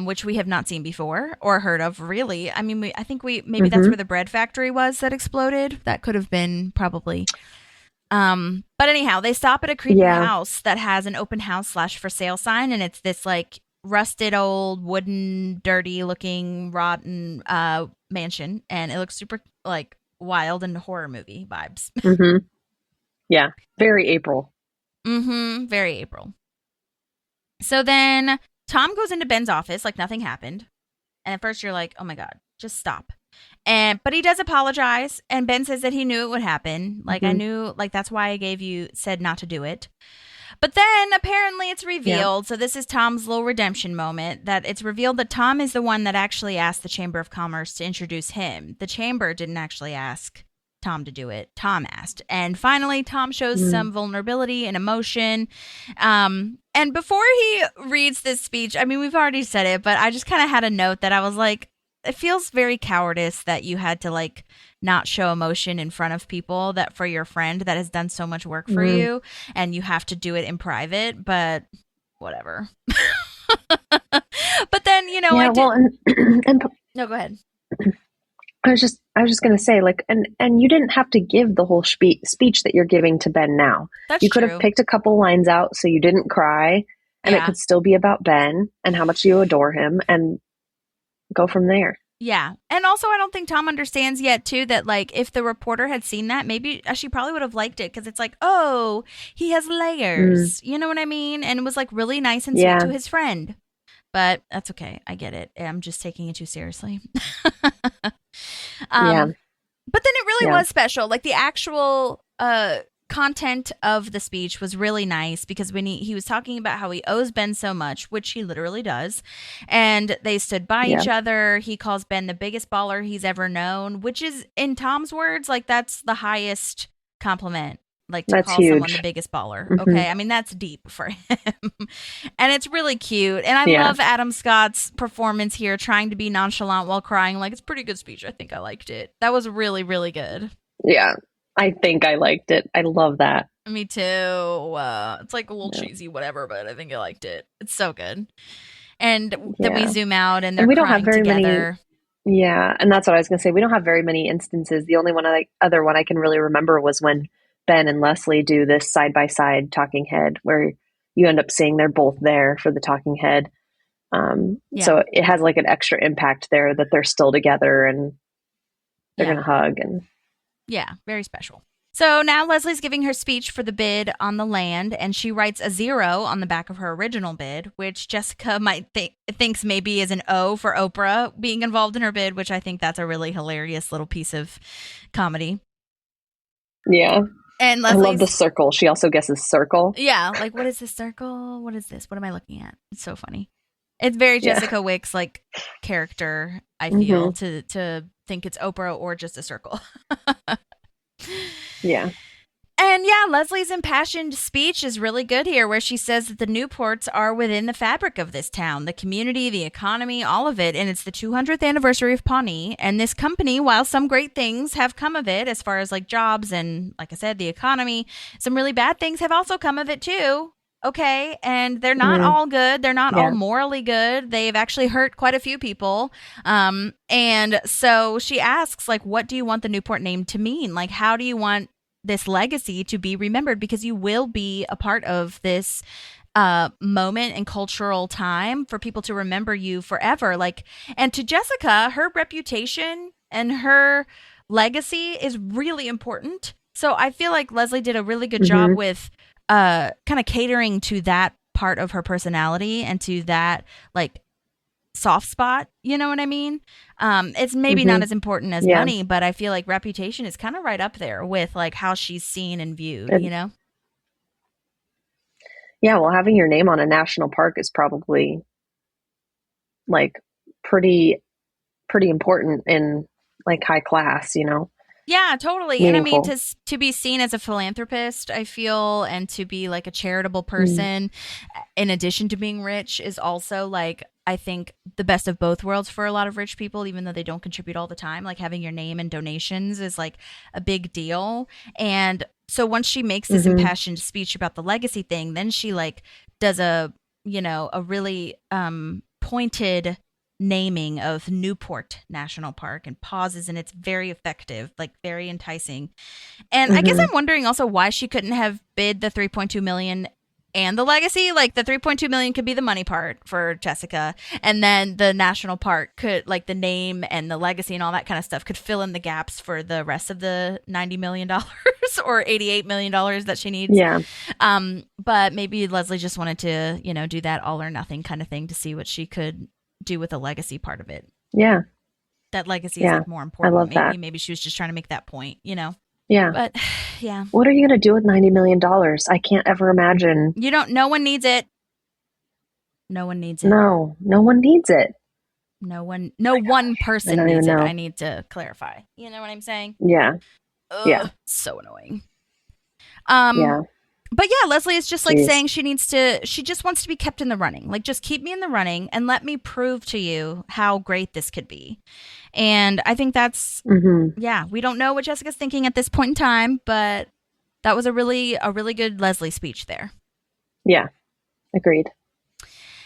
which we have not seen before or heard of, really. I mean, I think maybe that's where the bread factory was that exploded. That could have been probably. But anyhow, they stop at a creepy house that has an open house / for sale sign, and it's this rusted old wooden, dirty looking, rotten mansion, and it looks super wild and horror movie vibes. Mm-hmm. Yeah, very April. Very April. So then Tom goes into Ben's office like nothing happened. And at first you're like, oh my God, just stop. But he does apologize. And Ben says that he knew it would happen. I knew, that's why I said not to do it. But then apparently it's revealed. Yeah. So this is Tom's little redemption moment, that it's revealed that Tom is the one that actually asked the Chamber of Commerce to introduce him. The Chamber didn't actually ask Tom to do it. Tom asked. And finally, Tom shows some vulnerability and emotion. And before he reads this speech, I mean, we've already said it, but I just kind of had a note that I was like, it feels very cowardice that you had to not show emotion in front of people that for your friend that has done so much work for you, and you have to do it in private, but whatever. But then, no, go ahead. I was just going to say, and you didn't have to give the whole speech that you're giving to Ben now. That's you could true. have picked a couple lines out so you didn't cry, and it could still be about Ben and how much you adore him, and go from there. Yeah. And also, I don't think Tom understands yet, too, that, if the reporter had seen that, maybe she probably would have liked it, because it's oh, he has layers. You know what I mean? And it was, really nice and sweet to his friend. But that's okay. I get it. I'm just taking it too seriously. But then it really was special. The actual content of the speech was really nice, because when he was talking about how he owes Ben so much, which he literally does, and they stood by each other. He calls Ben the biggest baller he's ever known, which is, in Tom's words, that's the highest compliment. To that's call huge. someone the biggest baller. Okay. I mean, that's deep for him. And it's really cute. And I love Adam Scott's performance here, trying to be nonchalant while crying. It's a pretty good speech. I think I liked it. That was really, really good. Yeah. I think I liked it. I love that. Me too. It's like a little cheesy, whatever, but I think I liked it. It's so good. And then we zoom out and they're we don't crying have very together. Yeah, and that's what I was going to say. We don't have very many instances. The only other one I can really remember was when Ben and Leslie do this side by side talking head, where you end up seeing they're both there for the talking head. So it has like an extra impact there that they're still together and they're going to hug and very special. So now Leslie's giving her speech for the bid on the land, and she writes a 0 on the back of her original bid, which Jessica might thinks maybe is an O for Oprah being involved in her bid, which I think that's a really hilarious little piece of comedy. Yeah. And I love the circle. She also guesses circle. Yeah, like what is this circle? What is this? What am I looking at? It's so funny. It's very Jessica Wicks like character, I feel, to think it's Oprah or just a circle. Yeah. And Leslie's impassioned speech is really good here, where she says that the Newports are within the fabric of this town, the community, the economy, all of it. And it's the 200th anniversary of Pawnee. And this company, while some great things have come of it, as far as like jobs and, like I said, the economy, some really bad things have also come of it too. Okay. And they're not all good. They're not all morally good. They've actually hurt quite a few people. And so she asks, like, what do you want the Newport name to mean? Like, how do you want this legacy to be remembered? Because you will be a part of this moment and cultural time for people to remember you forever. Like, and to Jessica, her reputation and her legacy is really important. So I feel like Leslie did a really good job with kind of catering to that part of her personality and to that like soft spot, you know what I mean? It's maybe not as important as money, but I feel like reputation is kind of right up there with like how she's seen and viewed, you know? Yeah, well, having your name on a national park is probably like pretty important in like high class, you know? Yeah, totally. Meaningful. And I mean, to be seen as a philanthropist, I feel, and to be like a charitable person, in addition to being rich, is also like, I think, the best of both worlds for a lot of rich people, even though they don't contribute all the time. Like having your name and donations is like a big deal. And so once she makes this impassioned speech about the legacy thing, then she like does a really pointed naming of Newport National Park and pauses, and it's very effective, like very enticing. And I guess I'm wondering also why she couldn't have bid the 3.2 million and the legacy. Like the 3.2 million could be the money part for Jessica, and then the national park could, like the name and the legacy and all that kind of stuff, could fill in the gaps for the rest of the $90 million or $88 million that she needs. Yeah. But maybe Leslie just wanted to, do that all or nothing kind of thing to see what she could do with the legacy part of it. Yeah. That legacy is like more important. I love that. Maybe she was just trying to make that point, Yeah. But yeah. What are you going to do with $90 million? I can't ever imagine. No one needs it. No one needs it. No one needs it. No one person needs it. I need to clarify. You know what I'm saying? Yeah. Ugh, yeah. So annoying. Yeah. But yeah, Leslie is just like saying she just wants to be kept in the running. Like, just keep me in the running and let me prove to you how great this could be. And I think that's, we don't know what Jessica's thinking at this point in time, but that was a really good Leslie speech there. Yeah, agreed.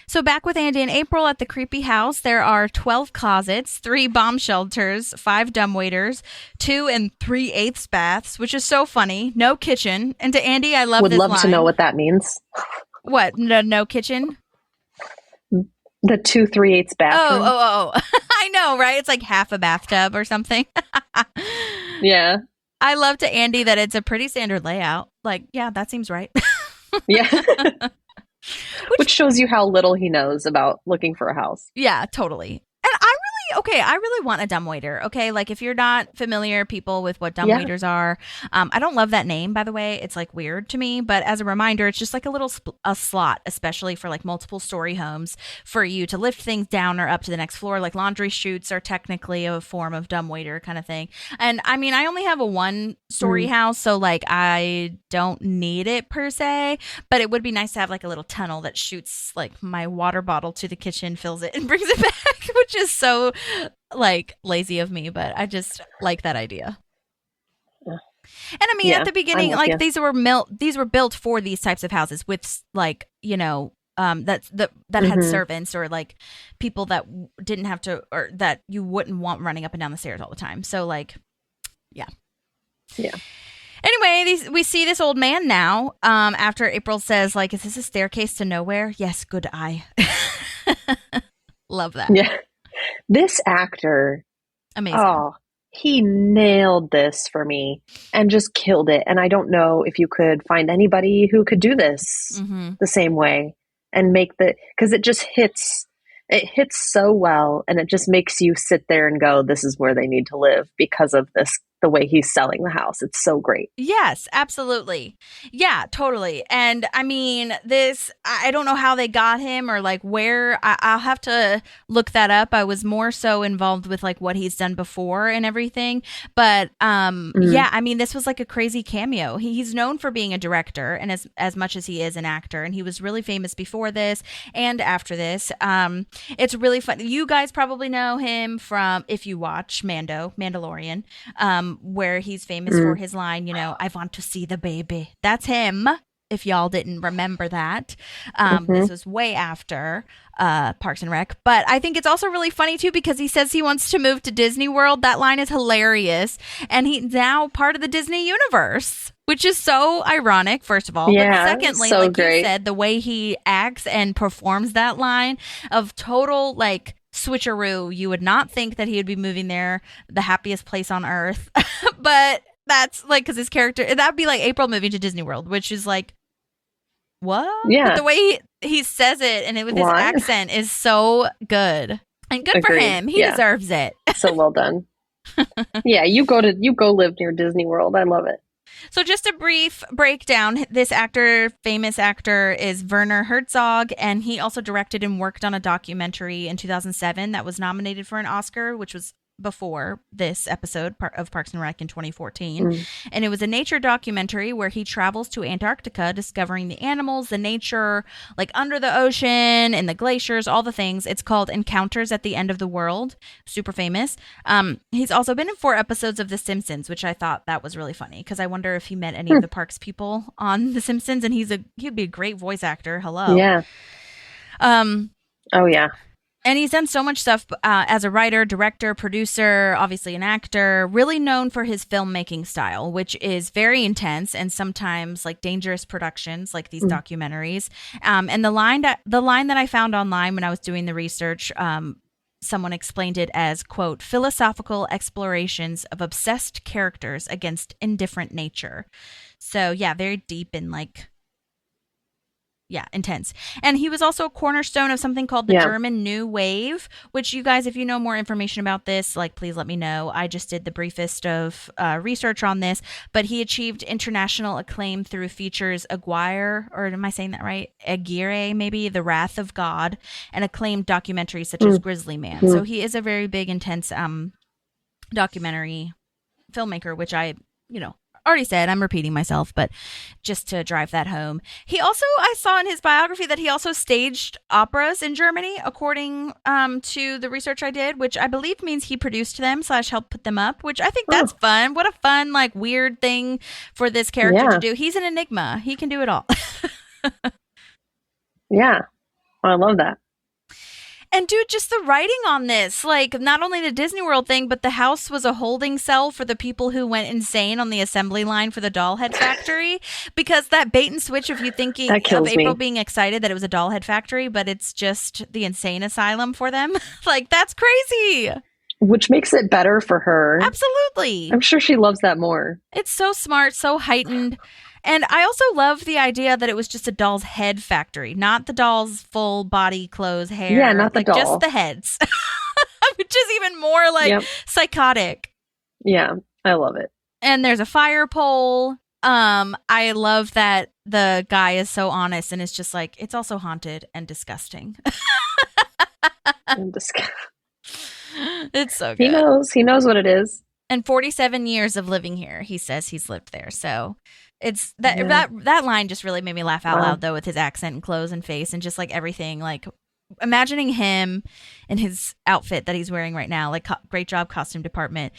So back with Andy and April at the creepy house, there are 12 closets, 3 bomb shelters, 5 dumbwaiters, 2 3/8 baths, which is so funny. No kitchen. And to Andy, I love Would this love line. to know what that means. What? No kitchen? The 2 3/8 bathroom. Oh. I know, right? It's like half a bathtub or something. Yeah. I love to Andy that it's a pretty standard layout. Like, yeah, that seems right. Yeah. Which shows you how little he knows about looking for a house. Yeah, totally. And I really want a dumbwaiter. Okay, like if you're not familiar, people, with what dumbwaiters are, I don't love that name, by the way. It's like weird to me, but as a reminder, it's just like a little a slot, especially for like multiple story homes, for you to lift things down or up to the next floor. Like laundry chutes are technically a form of dumbwaiter kind of thing. And I mean, I only have a 1-story house, so like I don't need it per se, but it would be nice to have like a little tunnel that shoots like my water bottle to the kitchen, fills it, and brings it back, which is so like lazy of me, but I just like that idea. And I mean, Yeah, at the I'm beginning, with like you. these were built for these types of houses with like, that had servants or like people that didn't have to, or that you wouldn't want running up and down the stairs all the time. So like, yeah. Yeah. Anyway, we see this old man now. After April says, like, "Is this a staircase to nowhere?" Yes, good eye. Love that. Yeah. This actor, Amazing. oh, he nailed this for me and just killed it. And I don't know if you could find anybody who could do this the same way and make because it just hits so well, and it just makes you sit there and go, this is where they need to live because of the way he's selling the house. It's so great. Yes, absolutely. Yeah, totally. And I mean, I don't know how they got him or like where. I'll have to look that up. I was more so involved with like what he's done before and everything. But yeah, I mean, this was like a crazy cameo. He's known for being a director and as much as he is an actor. And he was really famous before this and after this. It's really fun. You guys probably know him from, if you watch Mandalorian, where he's famous for his line, I want to see the baby. That's him, if y'all didn't remember that. This was way after Parks and Rec. But I think it's also really funny, too, because he says he wants to move to Disney World. That line is hilarious. And he's now part of the Disney universe, which is so ironic, first of all. Yeah, but secondly, so like great. you said, the way he acts and performs that line of total, like, switcheroo. You would not think that he would be moving there, the happiest place on earth. But that's like, because his character, that'd be like April moving to Disney World, which is like, what? Yeah. But the way he says it and with his accent is so good. And good for him. He deserves it. So well done. Yeah, you go live near Disney World. I love it. So just a brief breakdown. This famous actor, is Werner Herzog, and he also directed and worked on a documentary in 2007 that was nominated for an Oscar, which was before this episode of Parks and Rec in 2014. And it was a nature documentary where he travels to Antarctica discovering the animals, the nature, like under the ocean and the glaciers, all the things. It's called Encounters at the End of the World. Super famous. He's also been in 4 episodes of The Simpsons, which I thought that was really funny because I wonder if he met any of the Parks people on The Simpsons, and he'd be a great voice actor. Hello. Yeah. Oh yeah. And he's done so much stuff as a writer, director, producer, obviously an actor, really known for his filmmaking style, which is very intense and sometimes like dangerous productions like these documentaries. And the line that I found online when I was doing the research, someone explained it as, quote, philosophical explorations of obsessed characters against indifferent nature. So yeah, very deep and like, yeah, intense. And he was also a cornerstone of something called the German New Wave, which you guys, if you know more information about this, like, please let me know. I just did the briefest of research on this, but he achieved international acclaim through features Aguirre, or am I saying that right? Aguirre, maybe, The Wrath of God, and acclaimed documentaries such as Grizzly Man. So he is a very big, intense documentary filmmaker, which I already said. I'm repeating myself, but just to drive that home. He also, I saw in his biography that he also staged operas in Germany, according to the research I did, which I believe means he produced them / helped put them up, which I think that's fun. What a fun, like, weird thing for this character to do. He's an enigma. He can do it all. Yeah. I love that. And dude, just the writing on this, like not only the Disney World thing, but the house was a holding cell for the people who went insane on the assembly line for the doll head factory. Because that bait and switch of you thinking of April being excited that it was a doll head factory, but it's just the insane asylum for them. Like, that's crazy. Which makes it better for her. Absolutely. I'm sure she loves that more. It's so smart, so heightened. And I also love the idea that it was just a doll's head factory, not the doll's full body, clothes, hair. Yeah, not the like doll. Just the heads, which is even more like psychotic. Yeah, I love it. And there's a fire pole. I love that the guy is so honest and it's just like, it's also haunted and disgusting. It's so good. He knows what it is. And 47 years of living here, he says he's lived there. So it's that line just really made me laugh out loud, though, with his accent and clothes and face and just like everything. Like imagining him in his outfit that he's wearing right now, like great job, costume department,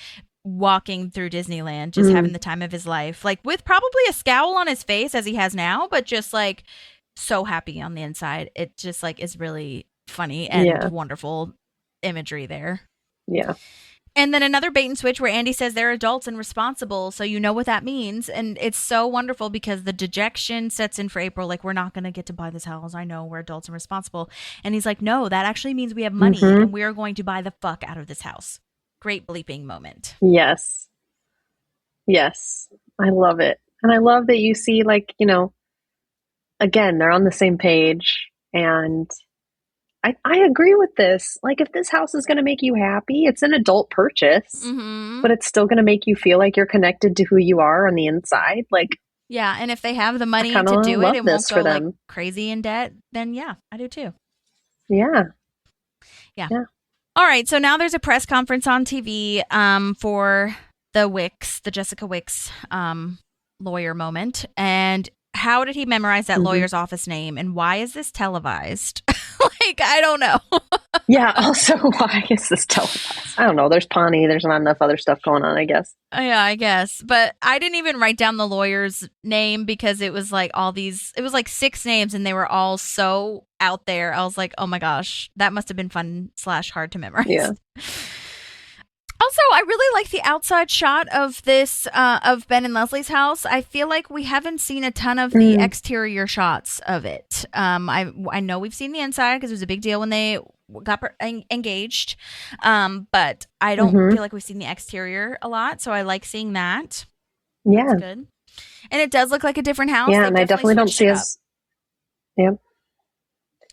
walking through Disneyland, just having the time of his life, like with probably a scowl on his face as he has now, but just like so happy on the inside. It just like is really funny and wonderful imagery there. Yeah. And then another bait and switch where Andy says they're adults and responsible, so you know what that means. And it's so wonderful because the dejection sets in for April, like, we're not going to get to buy this house. I know we're adults and responsible. And he's like, no, that actually means we have money and we are going to buy the fuck out of this house. Great bleeping moment. Yes. Yes. I love it. And I love that you see, like, you know, again, they're on the same page. And I agree with this. Like, if this house is going to make you happy, it's an adult purchase, but it's still going to make you feel like you're connected to who you are on the inside. Like, yeah. And if they have the money to do it, it won't go like crazy in debt. Then yeah, I do too. Yeah. All right. So now there's a press conference on TV for the Jessica Wicks lawyer moment. And how did he memorize that lawyer's office name? And why is this televised? Like, I don't know. Yeah. Also, why is this televised? I don't know. There's Pawnee. There's not enough other stuff going on, I guess. Yeah, I guess. But I didn't even write down the lawyer's name because it was like it was like 6 names and they were all so out there. I was like, oh my gosh, that must have been fun / hard to memorize. Yeah. Also, I really like the outside shot of this, of Ben and Leslie's house. I feel like we haven't seen a ton of the exterior shots of it. I know we've seen the inside because it was a big deal when they got engaged. But I don't feel like we've seen the exterior a lot. So I like seeing that. Yeah. That's good. And it does look like a different house. Yeah, and I definitely don't see us. Yeah.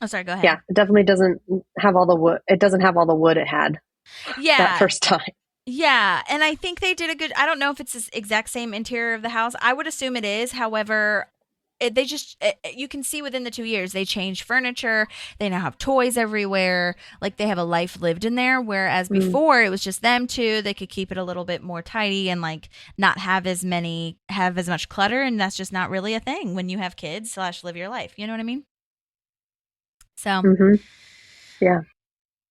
Oh, sorry. Go ahead. Yeah, it definitely doesn't have all the wood. It doesn't have all the wood it had. Yeah. That first time. Yeah, and I think they did a good. I don't know if it's the exact same interior of the house. I would assume it is. However, you can see within the 2 years they changed furniture. They now have toys everywhere. Like, they have a life lived in there. Whereas before it was just them two. They could keep it a little bit more tidy and like not have as much clutter. And that's just not really a thing when you have kids / live your life. You know what I mean? So, yeah.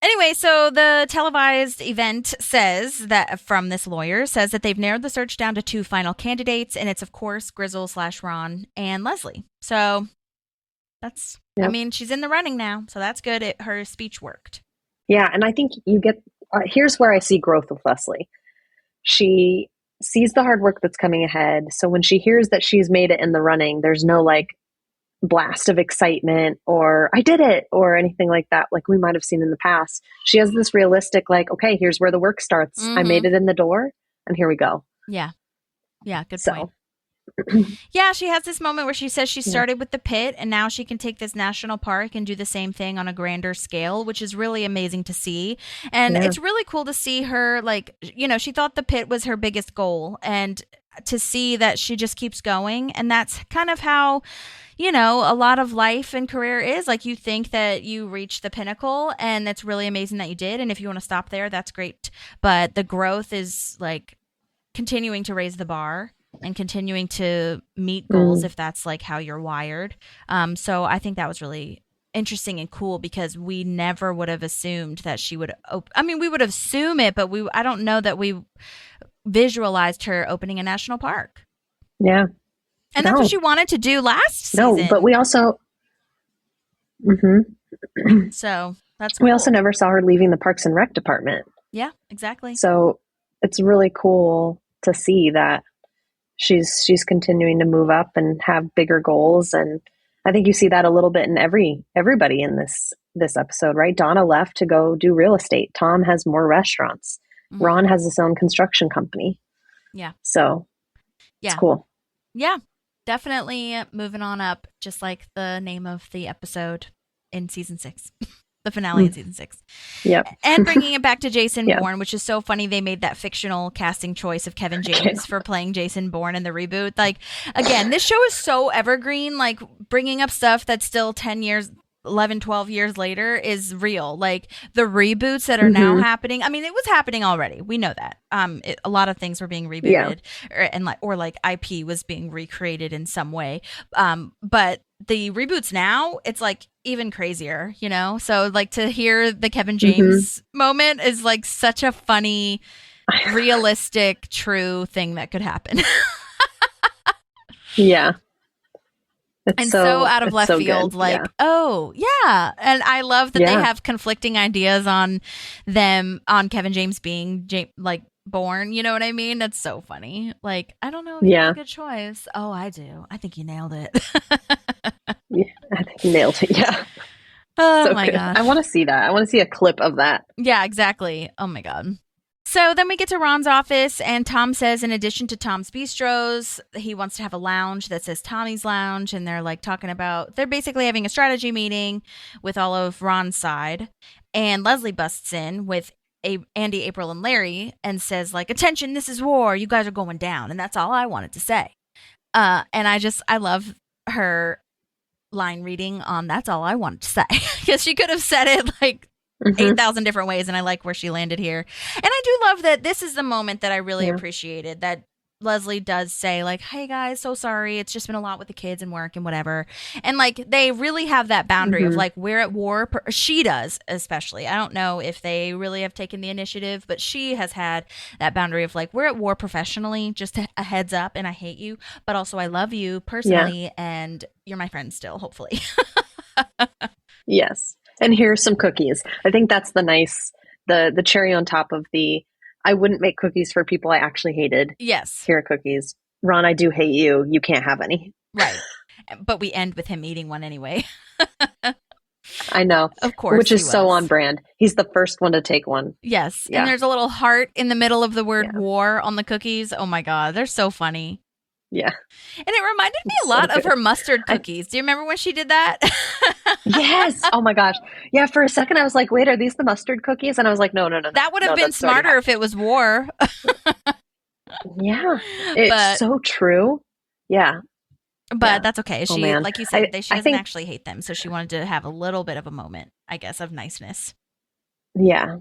Anyway, so the televised event says that they've narrowed the search down to 2 final candidates, and it's, of course, Grizzle / Ron and Leslie. So that's, I mean, she's in the running now, so that's good. Her speech worked. Yeah, and I think you get, here's where I see growth with Leslie. She sees the hard work that's coming ahead, so when she hears that she's made it in the running, there's no, like, blast of excitement or I did it or anything like that, like we might have seen in the past. She has this realistic, like, okay, here's where the work starts. I made it in the door and here we go. Yeah, good point. Yeah, she has this moment where she says she started with the pit and now she can take this national park and do the same thing on a grander scale, which is really amazing to see. And it's really cool to see her, like, you know, she thought the pit was her biggest goal, and to see that she just keeps going. And that's kind of how, you know, a lot of life and career is. Like, you think that you reach the pinnacle and it's really amazing that you did. And if you want to stop there, that's great. But the growth is like continuing to raise the bar and continuing to meet goals if that's like how you're wired. So I think that was really interesting and cool because we never would have assumed that she would we would assume it, but I don't know that we visualized her opening a national park. Yeah. And that's what she wanted to do last season. No, but we also so that's cool. We also never saw her leaving the Parks and Rec department. Yeah, exactly. So it's really cool to see that she's continuing to move up and have bigger goals. And I think you see that a little bit in everybody in this episode, right? Donna left to go do real estate. Tom has more restaurants. Ron has his own construction company. Yeah. So it's cool. Yeah, definitely moving on up, just like the name of the episode in season 6. The finale in season 6. Yep. And bringing it back to Jason Bourne, which is so funny. They made that fictional casting choice of Kevin James for playing Jason Bourne in the reboot. Like, again, this show is so evergreen, like bringing up stuff that's still 10 years, 11, 12 years later is real. Like the reboots that are now happening. I mean, it was happening already. We know that. A lot of things were being rebooted or like IP was being recreated in some way. But the reboots now, it's like even crazier, you know? So like to hear the Kevin James moment is like such a funny realistic, true thing that could happen. Yeah. It's and so out of it's left so field, good. like, Yeah. oh, yeah. And I love that they Yeah. have conflicting ideas on them, on Kevin James being, like, born. You know what I mean? That's so funny. Like, I don't know if you Yeah. have a good choice. Oh, I do. I think you nailed it. Yeah, I think you nailed it. Yeah. Oh, So my good. gosh. I want to see that. I want to see a clip of that. Yeah, exactly. Oh my God. So then we get to Ron's office, and Tom says, in addition to Tom's Bistros, he wants to have a lounge that says Tommy's Lounge. And they're like talking about, they're basically having a strategy meeting with all of Ron's side. And Leslie busts in with Andy, April, and Larry and says, like, attention, this is war. You guys are going down. And that's all I wanted to say. And I love her line reading on that's all I wanted to say, because she could have said it like 8,000 different ways, and I like where she landed here. And I do love that this is the moment that I really appreciated, that Leslie does say, like, hey guys, so sorry, it's just been a lot with the kids and work and whatever. And like, they really have that boundary of like, we're at war. She does, especially. I don't know if they really have taken the initiative, but she has had that boundary of like, we're at war professionally, just a heads up, and I hate you, but also I love you personally, and you're my friend still, hopefully. Yes. And here's some cookies. I think that's the cherry on top of the, I wouldn't make cookies for people I actually hated. Yes. Here are cookies. Ron, I do hate you. You can't have any. Right. But we end with him eating one anyway. I know. Of course. Which is so on brand. He's the first one to take one. Yes. Yeah. And there's a little heart in the middle of the word war on the cookies. Oh my God. They're so funny. Yeah. And it reminded me a lot of her mustard cookies. Do you remember when she did that? Yes. Oh my gosh. Yeah. For a second, I was like, wait, are these the mustard cookies? And I was like, no. That would have been smarter if it was war. Yeah. It's so true. Yeah. But that's okay. She, man. like you said, she doesn't think, actually hate them. So she wanted to have a little bit of a moment, I guess, of niceness. Yeah.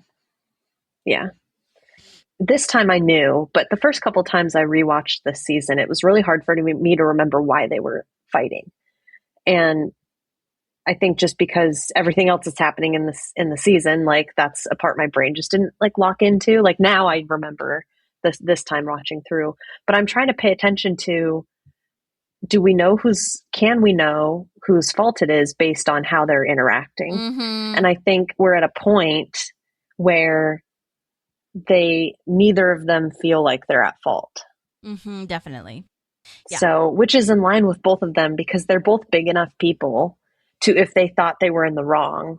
Yeah. This time I knew, but the first couple times I rewatched this season, it was really hard for me to remember why they were fighting. And I think just because everything else is happening in the season, like that's a part my brain just didn't like lock into. Like now I remember this time watching through, but I'm trying to pay attention to, can we know whose fault it is based on how they're interacting? And I think we're at a point where neither of them feel like they're at fault. Definitely. Yeah. So, which is in line with both of them, because they're both big enough people to, if they thought they were in the wrong,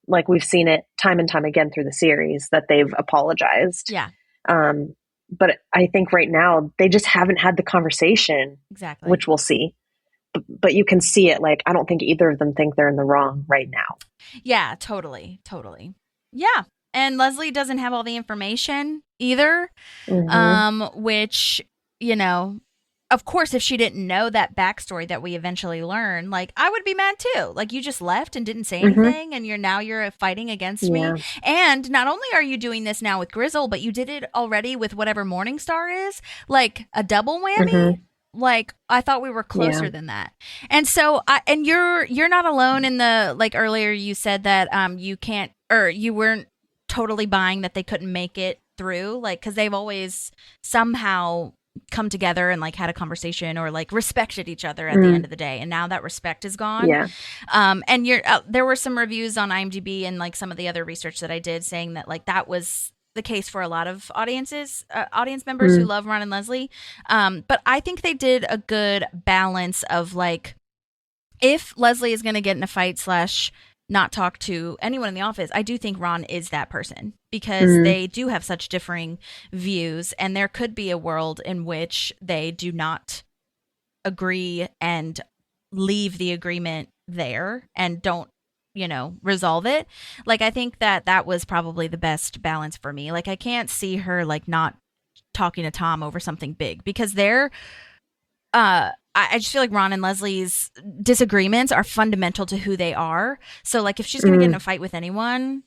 like we've seen it time and time again through the series, that they've apologized. Yeah. But I think right now they just haven't had the conversation. Exactly. Which we'll see. But you can see it, like, I don't think either of them think they're in the wrong right now. Yeah, totally. Yeah. And Leslie doesn't have all the information either, which, you know, of course, if she didn't know that backstory that we eventually learn, like, I would be mad too. Like, you just left and didn't say anything, and you're fighting against me. And not only are you doing this now with Grizzle, but you did it already with whatever Morningstar is, like a double whammy. Like, I thought we were closer than that. And so, and you're not alone in the, like earlier you said that you can't, or you weren't totally buying that they couldn't make it through, like, because they've always somehow come together and like had a conversation or like respected each other at the end of the day, and now that respect is gone. And there were some reviews on IMDb and like some of the other research that I did saying that like that was the case for a lot of audience members who love Ron and Leslie, but I think they did a good balance of like, if Leslie is going to get in a fight / not talk to anyone in the office, I do think Ron is that person, because they do have such differing views, and there could be a world in which they do not agree and leave the agreement there and don't, resolve it. Like, I think that was probably the best balance for me. Like, I can't see her like not talking to Tom over something big, because they're I just feel like Ron and Leslie's disagreements are fundamental to who they are. So, like, if she's going to get in a fight with anyone,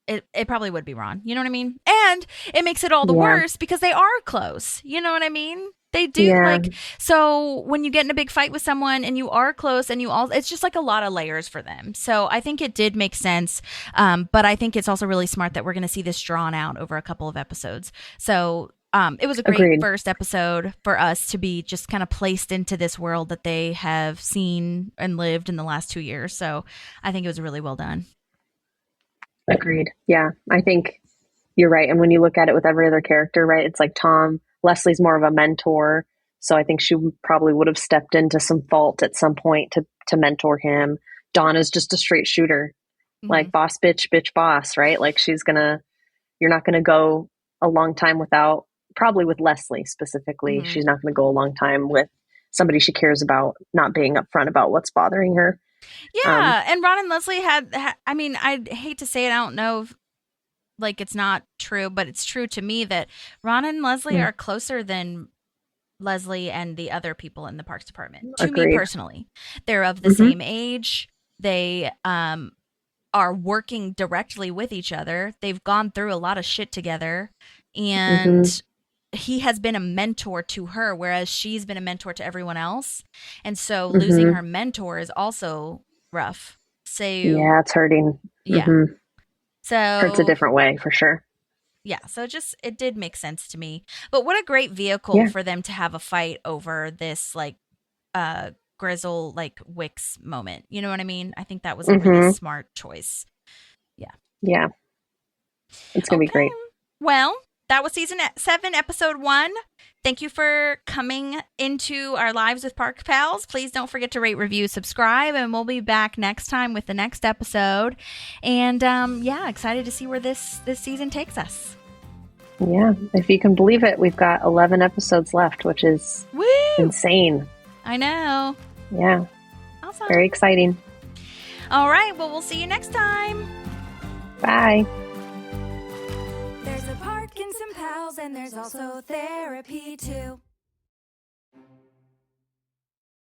it probably would be Ron. You know what I mean? And it makes it all the worse because they are close. You know what I mean? They do. Yeah. Like, so when you get in a big fight with someone and you are close and it's just like a lot of layers for them. So I think it did make sense. But I think it's also really smart that we're going to see this drawn out over a couple of episodes. So it was a great Agreed. first episode for us to be just kind of placed into this world that they have seen and lived in the last 2 years. So I think it was really well done. Agreed. Yeah, I think you're right. And when you look at it with every other character, right, it's like Tom, Leslie's more of a mentor. So I think she probably would have stepped into some fault at some point to mentor him. Donna's just a straight shooter, like boss, bitch, bitch, boss, right? Like you're not going to go a long time without, probably with Leslie specifically, she's not going to go a long time with somebody she cares about not being upfront about what's bothering her. Yeah, and Ron and Leslie had I mean, I hate to say it, I don't know if, like, it's not true, but it's true to me that Ron and Leslie are closer than Leslie and the other people in the Parks Department. To me personally, they're of the same age. They are working directly with each other. They've gone through a lot of shit together, and he has been a mentor to her, whereas she's been a mentor to everyone else. And so losing her mentor is also rough. So yeah, it's hurting. Yeah. So hurts a different way for sure. Yeah, so it did make sense to me. But what a great vehicle for them to have a fight over this, like, Grizzle, like, Wicks moment. You know what I mean? I think that was a really smart choice. Yeah. Yeah. It's going to be great. Well, that was season 7, episode 1. Thank you for coming into our lives with Park Pals. Please don't forget to rate, review, subscribe, and we'll be back next time with the next episode. And excited to see where this season takes us. Yeah, if you can believe it, we've got 11 episodes left, which is insane. I know. Yeah. Awesome. Very exciting. All right, well, we'll see you next time. Bye. There's a Park and some pals, and there's also therapy too.